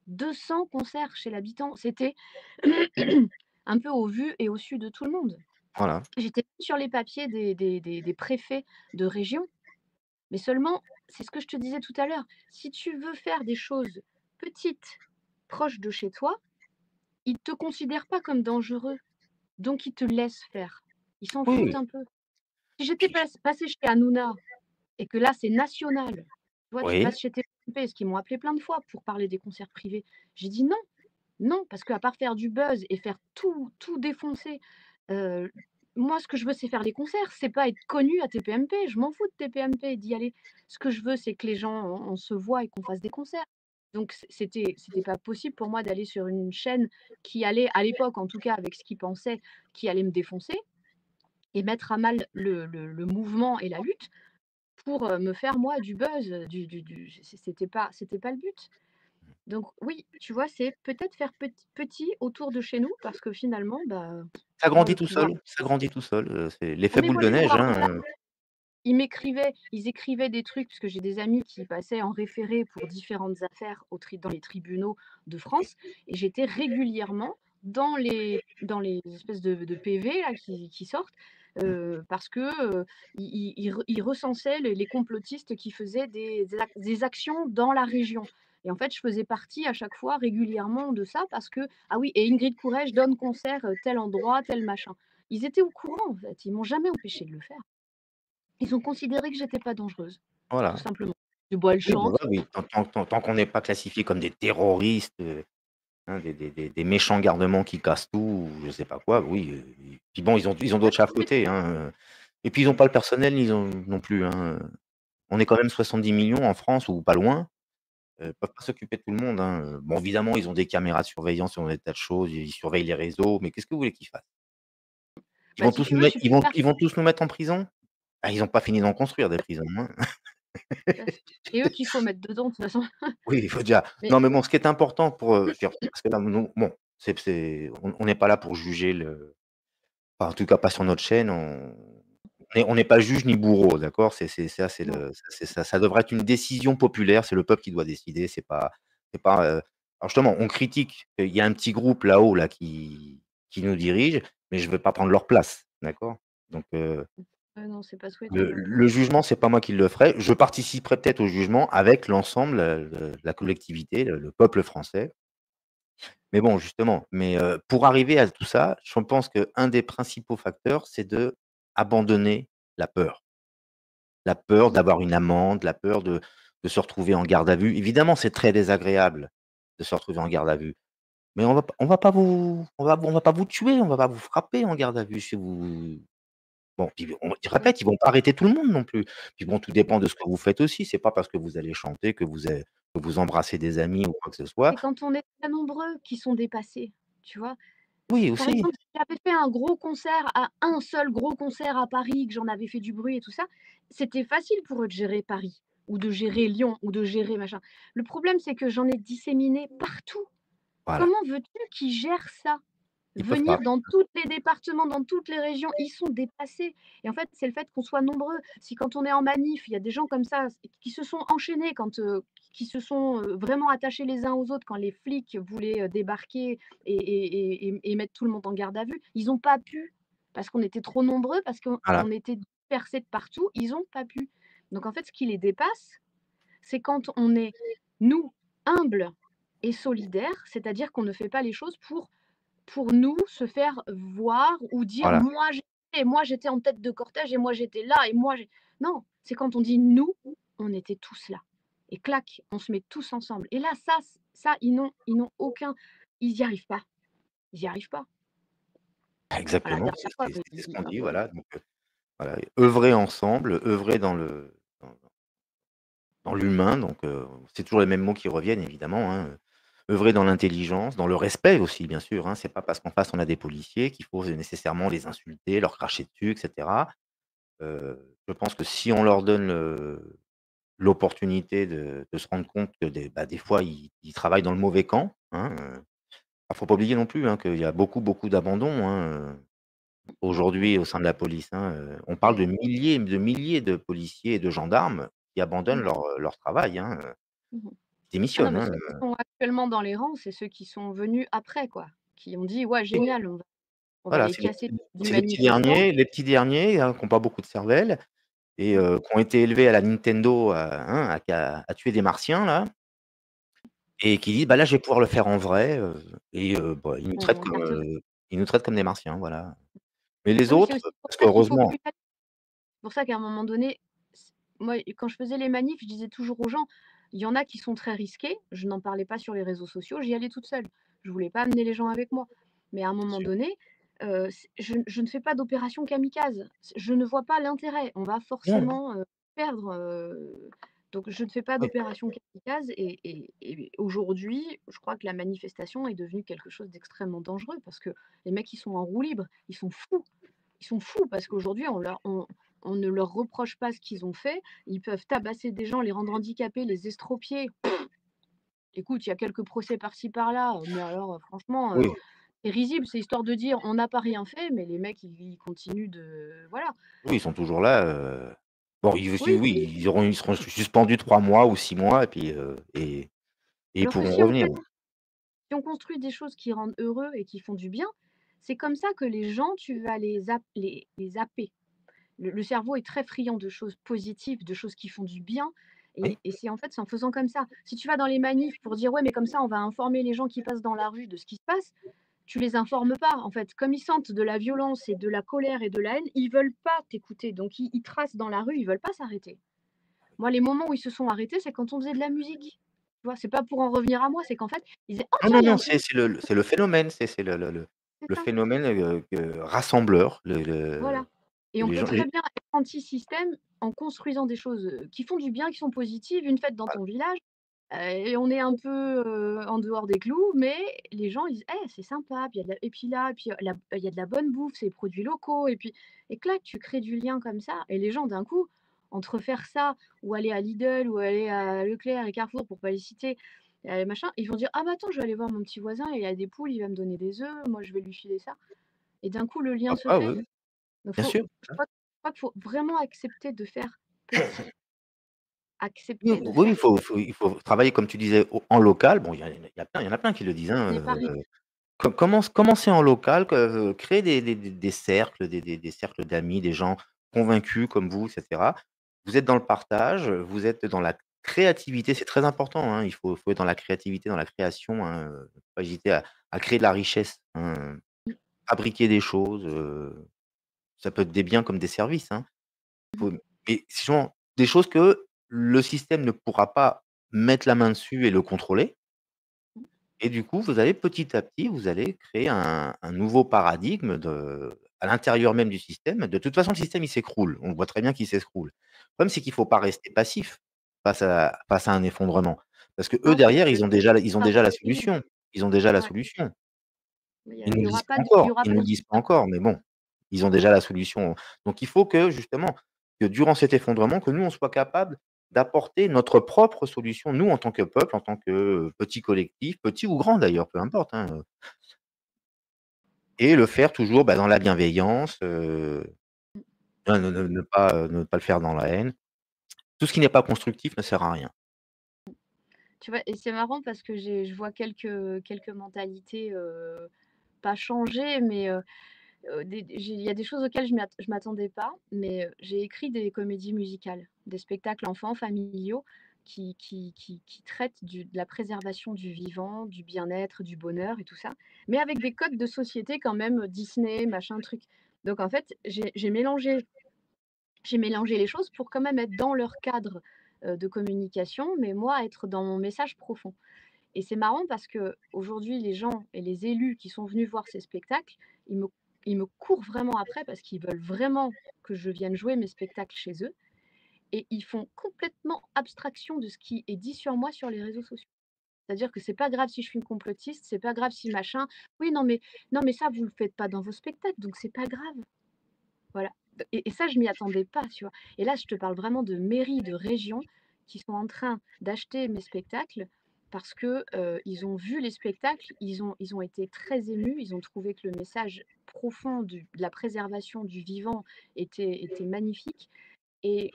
200 concerts chez l'habitant. C'était un peu au vu et au su de tout le monde. Voilà. J'étais sur les papiers des préfets de région, mais seulement, c'est ce que je te disais tout à l'heure, si tu veux faire des choses petites, proches de chez toi, ils ne te considèrent pas comme dangereux, donc ils te laissent faire. Ils s'en foutent Oui, un peu. Si j'étais puis passée chez Hanouna et que là, c'est national, tu vois, tu oui, passes chez TPMP, parce qu'ils m'ont appelé plein de fois pour parler des concerts privés. J'ai dit non, non, parce qu'à part faire du buzz et faire tout défoncer, heu, moi, ce que je veux, c'est faire les concerts, c'est pas être connue à TPMP. Je m'en fous de TPMP, d'y aller. Ce que je veux, c'est que les gens, on se voit et qu'on fasse des concerts. Donc c'était pas possible pour moi d'aller sur une chaîne qui allait, à l'époque en tout cas, avec ce qu'ils pensaient, qui allait me défoncer et mettre à mal le mouvement et la lutte pour, me faire moi du buzz, c'était pas le but. Donc oui, tu vois, c'est peut-être faire petit autour de chez nous parce que finalement, bah, Ça moi grandit le tout pouvoir seul, ça grandit tout seul, c'est ah l'effet mais boule moi de le neige, pouvoir de hein, la ils écrivaient des trucs parce que j'ai des amis qui passaient en référé pour différentes affaires dans les tribunaux de France et j'étais régulièrement dans les espèces de PV là qui sortent, parce que, ils recensaient les complotistes qui faisaient des actions dans la région et en fait, je faisais partie à chaque fois régulièrement de ça parce que ah oui et Ingrid Courrèges donne concert, tel endroit, tel machin. Ils étaient au courant en fait, ils m'ont jamais empêché de le faire. Ils ont considéré que j'étais pas dangereuse, tout voilà. simplement. Et bah, elle Oui, bah, chante. ouais, oui, tant qu'on n'est pas classifiés comme des terroristes, hein, des méchants garnements qui cassent tout ou je sais pas quoi, oui, puis bon, ils ont d'autres chats à fouetter, hein, et puis ils ont pas le personnel, ils ont non plus, hein, on est quand même 70 millions en France ou pas loin, peuvent pas s'occuper de tout le monde, hein, bon, évidemment, ils ont des caméras de surveillance, ils ont des tas de choses, ils surveillent les réseaux, mais qu'est-ce que vous voulez qu'ils fassent? Ils Bah, vont si tous tu nous veux, mettre tu peux faire ils vont tous nous mettre en prison? Ah, ils ont pas fini d'en construire des prisons, hein. ça c'est eux qu'il faut mettre dedans de toute façon. Oui, il faut déjà Mais non, mais bon, ce qui est important pour, je veux dire, parce que là, nous, bon, on n'est pas là pour juger enfin, en tout cas pas sur notre chaîne, on n'est pas juge ni bourreau, d'accord? C'est ça, non. ça devrait être une décision populaire, c'est le peuple qui doit décider, c'est pas, alors justement, on critique qu'il y a un petit groupe là-haut, là, qui nous dirige, mais je veux pas prendre leur place, d'accord? Donc Non, c'est pas le souhaitable. le jugement, c'est pas moi qui le ferai. Je participerai peut-être au jugement avec l'ensemble, la collectivité, le peuple français. Mais bon, justement, pour arriver à tout ça, je pense qu'un des principaux facteurs, c'est d'abandonner la peur. La peur d'avoir une amende, la peur de se retrouver en garde à vue. Évidemment, c'est très désagréable de se retrouver en garde à vue, mais on va pas vous tuer, on va pas vous frapper en garde à vue si vous bon, puis je Ouais. répète, ils vont pas arrêter tout le monde non plus. Puis bon, tout dépend de ce que vous faites aussi. C'est pas parce que vous allez chanter que vous embrassez des amis ou quoi que ce soit. C'est quand on est très nombreux qui sont dépassés, tu vois? Oui, Par aussi. exemple, si j'avais fait un gros concert un seul gros concert à Paris, que j'en avais fait du bruit et tout ça, c'était facile pour eux de gérer Paris ou de gérer Lyon ou de gérer machin. Le problème, c'est que j'en ai disséminé partout. Voilà, Comment veux-tu qu'ils gèrent ça? ils peuvent pas. Venir dans tous les départements, dans toutes les régions, ils sont dépassés et en fait, c'est le fait qu'on soit nombreux. Si quand on est en manif, il y a des gens comme ça qui se sont enchaînés qui se sont, vraiment attachés les uns aux autres quand les flics voulaient, débarquer et mettre tout le monde en garde à vue, ils ont pas pu parce qu'on était trop nombreux, parce qu'on Voilà, on était dispersés de partout, ils ont pas pu. Donc en fait, ce qui les dépasse, c'est quand on est, nous, humbles et solidaires, c'est-à-dire qu'on ne fait pas les choses pour nous se faire voir ou dire: voilà. Moi j'étais en tête de cortège et moi j'étais là et moi j'ai» non, c'est quand on dit: «Nous, on était tous là» et clac, on se met tous ensemble et là ça ils n'ont aucun ils y arrivent pas, ils y arrivent pas. À la Exactement, dernière fois, c'est ce qu'on dit, voilà, donc voilà, œuvrer ensemble, œuvrer dans l'humain, donc c'est toujours les mêmes mots qui reviennent évidemment, hein, œuvrer dans l'intelligence, dans le respect aussi bien sûr, hein. C'est pas parce qu'en face on a des policiers qu'il faut nécessairement les insulter, leur cracher dessus et cetera. Je pense que si on leur donne l'opportunité de se rendre compte que des fois ils travaillent dans le mauvais camp, hein, faut pas oublier non plus, hein, qu'il y a beaucoup, beaucoup d'abandon, hein, aujourd'hui au sein de la police, hein, on parle de milliers de policiers et de gendarmes qui abandonnent Mmh, leur travail, hein, mmh. qui Ah non, démissionnent, mais hein, ceux qui sont actuellement dans les rangs, c'est ceux qui sont venus après quoi, qui ont dit: «Ouais génial, on va voilà, les casser du c'est manifestant». les petits derniers, hein, qui ont pas beaucoup de cervelle et Mmh. qui ont été élevés à la Nintendo, hein, à tuer des martiens là et qui disent: «Bah là, je vais pouvoir le faire en vrai», bah, ils nous traitent comme des martiens, voilà. Mais les Ah oui, c'est autres, aussi pour parce ça qu'il faut qu'heureusement plus c'est pour ça qu'à un moment donné, moi, quand je faisais les manifs, je disais toujours aux gens, il y en a qui sont très risqués. Je n'en parlais pas sur les réseaux sociaux, j'y allais toute seule. Je voulais pas amener les gens avec moi. Mais à un moment donné, je ne fais pas d'opération kamikaze. Je ne vois pas l'intérêt. On va Non, forcément, perdre, donc je ne fais pas oui, d'opération kamikaze et aujourd'hui, je crois que la manifestation est devenue quelque chose d'extrêmement dangereux parce que les mecs, ils sont en roue libre, ils sont fous. Ils sont fous parce qu'aujourd'hui, on ne leur reproche pas ce qu'ils ont fait. Ils peuvent tabasser des gens, les rendre handicapés, les estropier. Écoute, il y a quelques procès par-ci par-là, mais alors, franchement, oui, c'est risible, c'est histoire de dire: «On n'a pas rien fait», mais les mecs, ils continuent de voilà. oui, ils sont toujours là, bon, ils aussi Oui, oui, ils seront suspendus 3 mois ou 6 mois et puis, et ils alors que pourront si on revenir. fait si on construit des choses qui rendent heureux et qui font du bien, c'est comme ça que les gens, tu vas les zapper. Le cerveau est très friand de choses positives, de choses qui font du bien Oui, et c'est en faisant comme ça. Si tu vas dans les manifs pour dire: «Ouais, mais comme ça, on va informer les gens qui passent dans la rue de ce qui se passe», tu les informes pas, en fait. Comme ils sentent de la violence et de la colère et de la haine, ils veulent pas t'écouter, donc ils tracent dans la rue, ils veulent pas s'arrêter. Moi, les moments où ils se sont arrêtés, c'est quand on faisait de la musique. Tu vois? C'est pas pour en revenir à moi, c'est qu'en fait, ils disaient: «Oh non, tiens, non, il y a non, un truc». c'est le phénomène, c'est C'est le ça, phénomène, rassembleur, voilà et que on les peut gens très bien être anti-système en construisant des choses, qui font du bien, qui sont positives, une fête dans ton village, et on est un peu, en dehors des clous, mais les gens ils disent: «Eh, c'est sympa», puis il y a de la et puis là, et puis il y a de la bonne bouffe, c'est des produits locaux et clac, tu crées du lien comme ça et les gens d'un coup, entre faire ça ou aller à Lidl ou aller à Leclerc et Carrefour pour pas les citer, machin, ils vont dire: «Ah bah attends, je vais aller voir mon petit voisin, il a des poules, il va me donner des œufs, moi je vais lui filer ça» et d'un coup le lien se ah fait. oui, oui, Donc bien sûr. je crois qu'il faut vraiment accepter de faire petit, Oui, accepter de oui, faire il faut travailler comme tu disais au en local. Bon, il y en a plein qui le disent, on hein, n'est pas riche. commencer en local, créer des cercles, des cercles d'amis, des gens convaincus comme vous et cetera. Vous êtes dans le partage, vous êtes dans la créativité, c'est très important, hein, il faut être dans la créativité, dans la création, hein, faut pas hésiter à créer de la richesse, hein, fabriquer des choses, ça peut être des biens comme des services, hein. Faut mais sinon des choses que le système ne pourra pas mettre la main dessus et le contrôler. Et du coup, vous allez petit à petit, vous allez créer un nouveau paradigme à l'intérieur même du système. De toute façon, le système, il s'écroule. On voit très bien qu'il s'écroule. Le problème, c'est qu'il ne faut pas rester passif face à un effondrement. Parce qu'eux, Non, parce derrière, que ils ont ça déjà la continue. solution. Ils ont déjà la Ouais, solution. il Ils nous y le aura disent pas pas de il y encore, aura ils pas nous le de disent pas fin. encore, mais bon, ils ont déjà la solution. Donc il faut que justement, que durant cet effondrement, que nous, on soit capable d'apporter notre propre solution, nous, en tant que peuple, en tant que, petit collectif, petit ou grand d'ailleurs, peu importe, hein, et le faire toujours, bah, dans la bienveillance, ne pas le faire dans la haine. Tout ce qui n'est pas constructif ne sert à rien. Tu vois? Et c'est marrant parce que je vois quelques mentalités, pas changer, mais il y a des choses auxquelles je m'attendais pas, mais j'ai écrit des comédies musicales, des spectacles enfants familiaux qui traitent de la préservation du vivant, du bien-être, du bonheur et tout ça, mais avec des codes de société quand même, Disney, machin, truc. Donc en fait, j'ai mélangé les choses pour quand même être dans leur cadre, de communication, mais moi être dans mon message profond. Et c'est marrant parce que aujourd'hui, les gens et les élus qui sont venus voir ces spectacles, ils me ils me courent vraiment après parce qu'ils veulent vraiment que je vienne jouer mes spectacles chez eux et ils font complètement abstraction de ce qui est dit sur moi sur les réseaux sociaux. C'est-à-dire que c'est pas grave si je suis une complotiste, c'est pas grave si machin. Oui, non mais ça vous le faites pas dans vos spectacles, donc c'est pas grave. Voilà. Et ça, je m'y attendais pas, tu vois? Et là, je te parle vraiment de mairies, de régions qui sont en train d'acheter mes spectacles parce que, ils ont vu les spectacles, ils ont été très émus, ils ont trouvé que le message profond de la préservation du vivant était magnifique et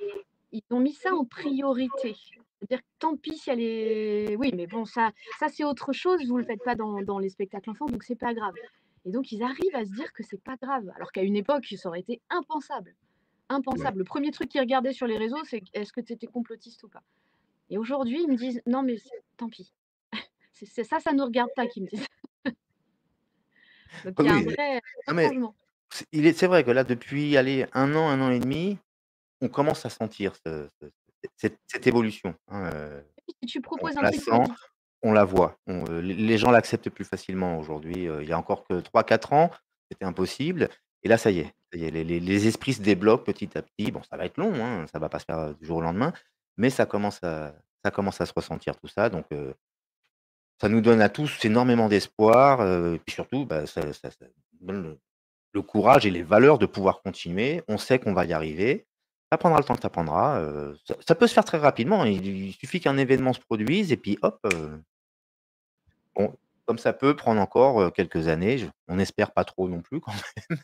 ils ont mis ça en priorité. C'est-à-dire que tant pis si elle est oui, mais bon, ça c'est autre chose, vous le faites pas dans les spectacles enfants, donc c'est pas grave. Et donc ils arrivent à se dire que c'est pas grave, alors qu'à une époque, ça aurait été impensable. Ouais. Impensable. Le premier truc qu'ils regardaient sur les réseaux, c'est est-ce que tu étais complotiste ou pas? Et aujourd'hui, ils me disent: «Non mais tant pis». C'est ça, ça nous regarde pas qu'ils me disent. Donc Oui, il y a un oui, vrai non mais changement. c'est vrai que là, depuis, allez, un an et demi, on commence à sentir cette évolution, hein, Si tu on proposes un la truc sent, positif, on la voit. Les gens l'acceptent plus facilement aujourd'hui, il y a encore que 3 4 ans, c'était impossible. Et là, ça y est, les esprits se débloquent petit à petit. Bon, ça va être long, hein, ça va pas se faire, du jour au lendemain, mais ça commence à se ressentir tout ça, donc ça nous donne à tous énormément d'espoir, et puis surtout, bah, ça nous donne le courage et les valeurs de pouvoir continuer. On sait qu'on va y arriver. Ça prendra le temps que ça prendra, ça peut se faire très rapidement. Il suffit qu'un événement se produise et puis hop, bon, comme ça peut prendre encore, quelques années, je on espère pas trop non plus quand même,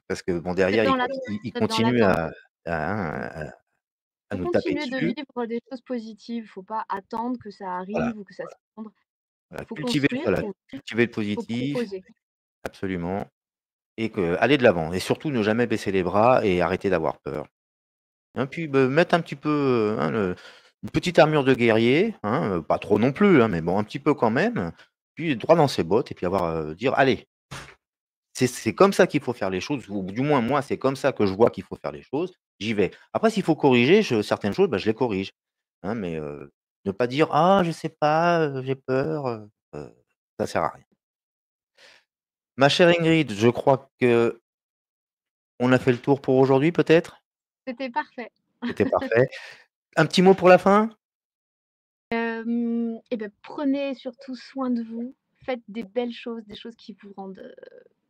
parce que bon Être derrière dans l'attente, ils être dans continuent l'attente. à Faut nous taper continuer de dessus. vivre des choses positives. Faut pas attendre que ça Voilà, arrive ou que ça s'effondre. voilà, Faut construire, cultiver le faut positif, proposer. absolument, et que aller de l'avant et surtout ne jamais baisser les bras et arrêter d'avoir peur. Hein, puis, mettre un petit peu, hein, une petite armure de guerrier, hein, pas trop non plus, hein, mais bon, un petit peu quand même, puis droit dans ses bottes et puis dire: «Allez, c'est comme ça qu'il faut faire les choses», ou du moins moi, c'est comme ça que je vois qu'il faut faire les choses, j'y vais. Après s'il faut corriger certaines choses, bah, je les corrige, hein, mais ne pas dire: «Ah, je sais pas, j'ai peur», ça sert à rien. Ma chère Ingrid, je crois qu'on a fait le tour pour aujourd'hui peut-être? C'était parfait. C'était parfait. Un petit mot pour la fin? Et ben, prenez surtout soin de vous. Faites des belles choses, des choses qui vous rendent,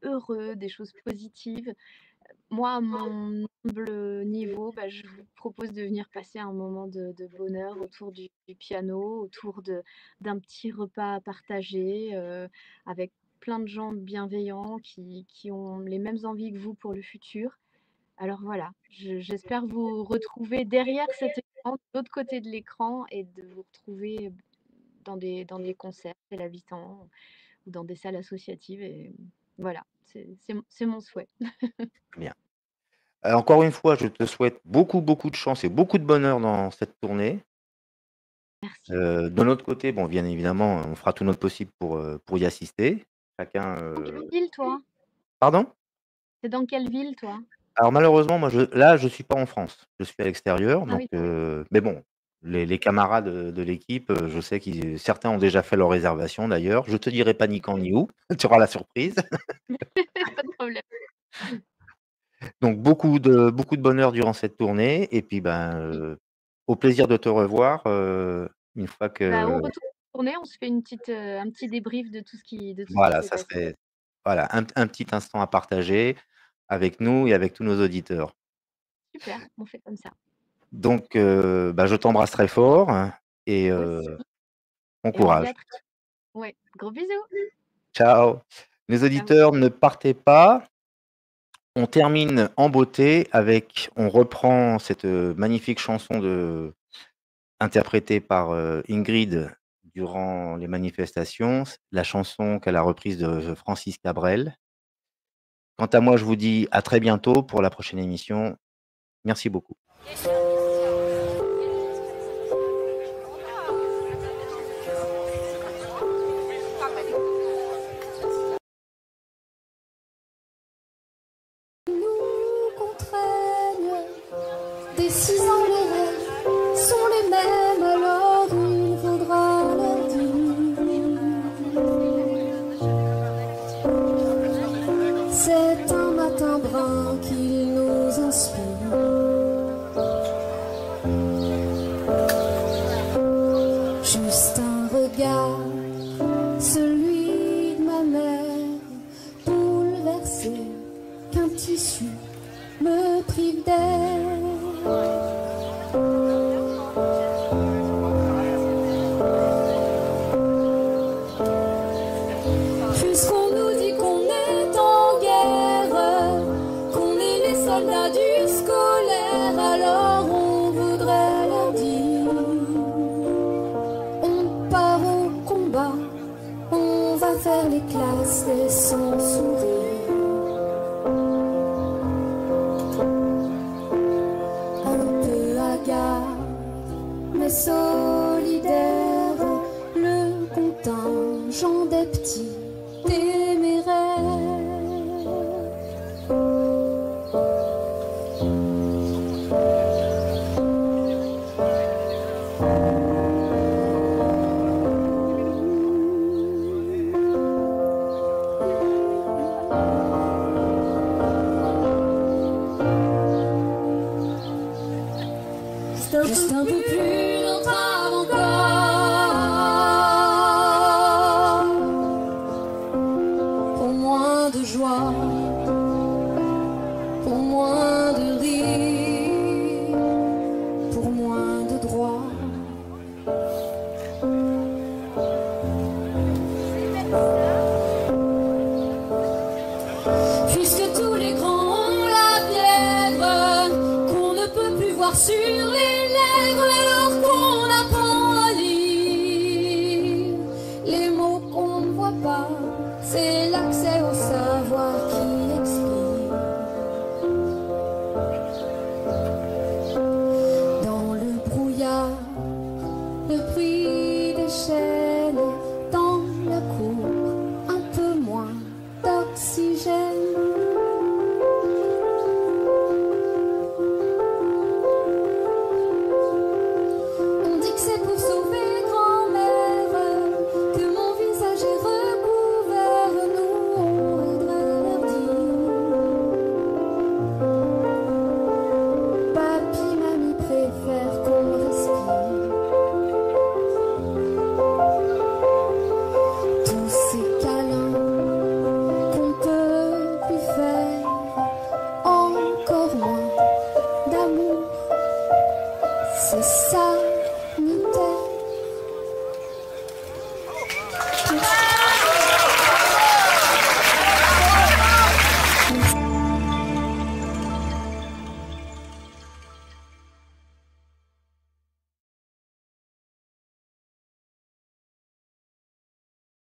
heureux, des choses positives. Moi, à mon humble niveau, bah, je vous propose de venir passer un moment de bonheur autour du piano, autour d'un petit repas à partager, avec plein de gens bienveillants qui ont les mêmes envies que vous pour le futur. Alors voilà, j'espère vous retrouver derrière cet écran, de l'autre côté de l'écran et de vous retrouver dans des concerts chez l'habitant ou dans des salles associatives et voilà, c'est mon souhait. Bien. Encore une fois, je te souhaite beaucoup, beaucoup de chance et beaucoup de bonheur dans cette tournée. Merci. De notre côté, bon, bien évidemment, on fera tout notre possible pour y assister. Chacun, Dans quelle ville, toi? pardon? C'est dans quelle ville, toi? Alors malheureusement, moi je suis pas en France, je suis à l'extérieur, Ah donc oui, mais bon, les camarades, de l'équipe, je sais qu'ils certains ont déjà fait leur réservation d'ailleurs. Je te dirai pas ni quand ni où, tu auras la surprise. pas de problème. Donc beaucoup de bonheur durant cette tournée et puis, ben, Oui. au plaisir de te revoir, une fois Bah, au que retour de tournée, on se fait un petit débrief de tout ce qui voilà, s'est ça passé. serait voilà, un petit instant à partager avec nous et avec tous nos auditeurs. Super, on fait comme ça. Donc bah, je t'embrasse très fort et Aussi bon et on se dit à courage. très ouais, gros bisous. Ciao. Mes Ciao. auditeurs, ne partez pas. On termine en beauté avec on reprend cette, magnifique chanson interprétée par, Ingrid durant les manifestations, la chanson qu'elle a reprise de Francis Cabrel. Quant à moi, je vous dis à très bientôt pour la prochaine émission. Merci beaucoup. Nous contraignent, décisant les règles sont les mêmes, alors il faudra leur dire. C'est un matin brun qu'il nous inspire. Juste un regard, celui de ma mère, bouleversé qu'un tissu me prive d'air. Puisqu'on nous dit qu'on est en guerre, qu'on est les soldats du scolaire, alors on voudrait leur dire, on part au combat, on va faire les classes et sans sourire. Un peu hagard, mais solidaire, le contingent des petits téméraires. Juste un peu plus d'entrave encore. Pour moins de joie, pour moins de rire, pour moins de droit. Puisque tous les grands ont la fièvre, qu'on ne peut plus voir sur les lèvres, alors qu'on apprend à lire les mots qu'on ne voit pas, c'est l'accès au savoir qui expire. Dans le brouillard, le prix des chaises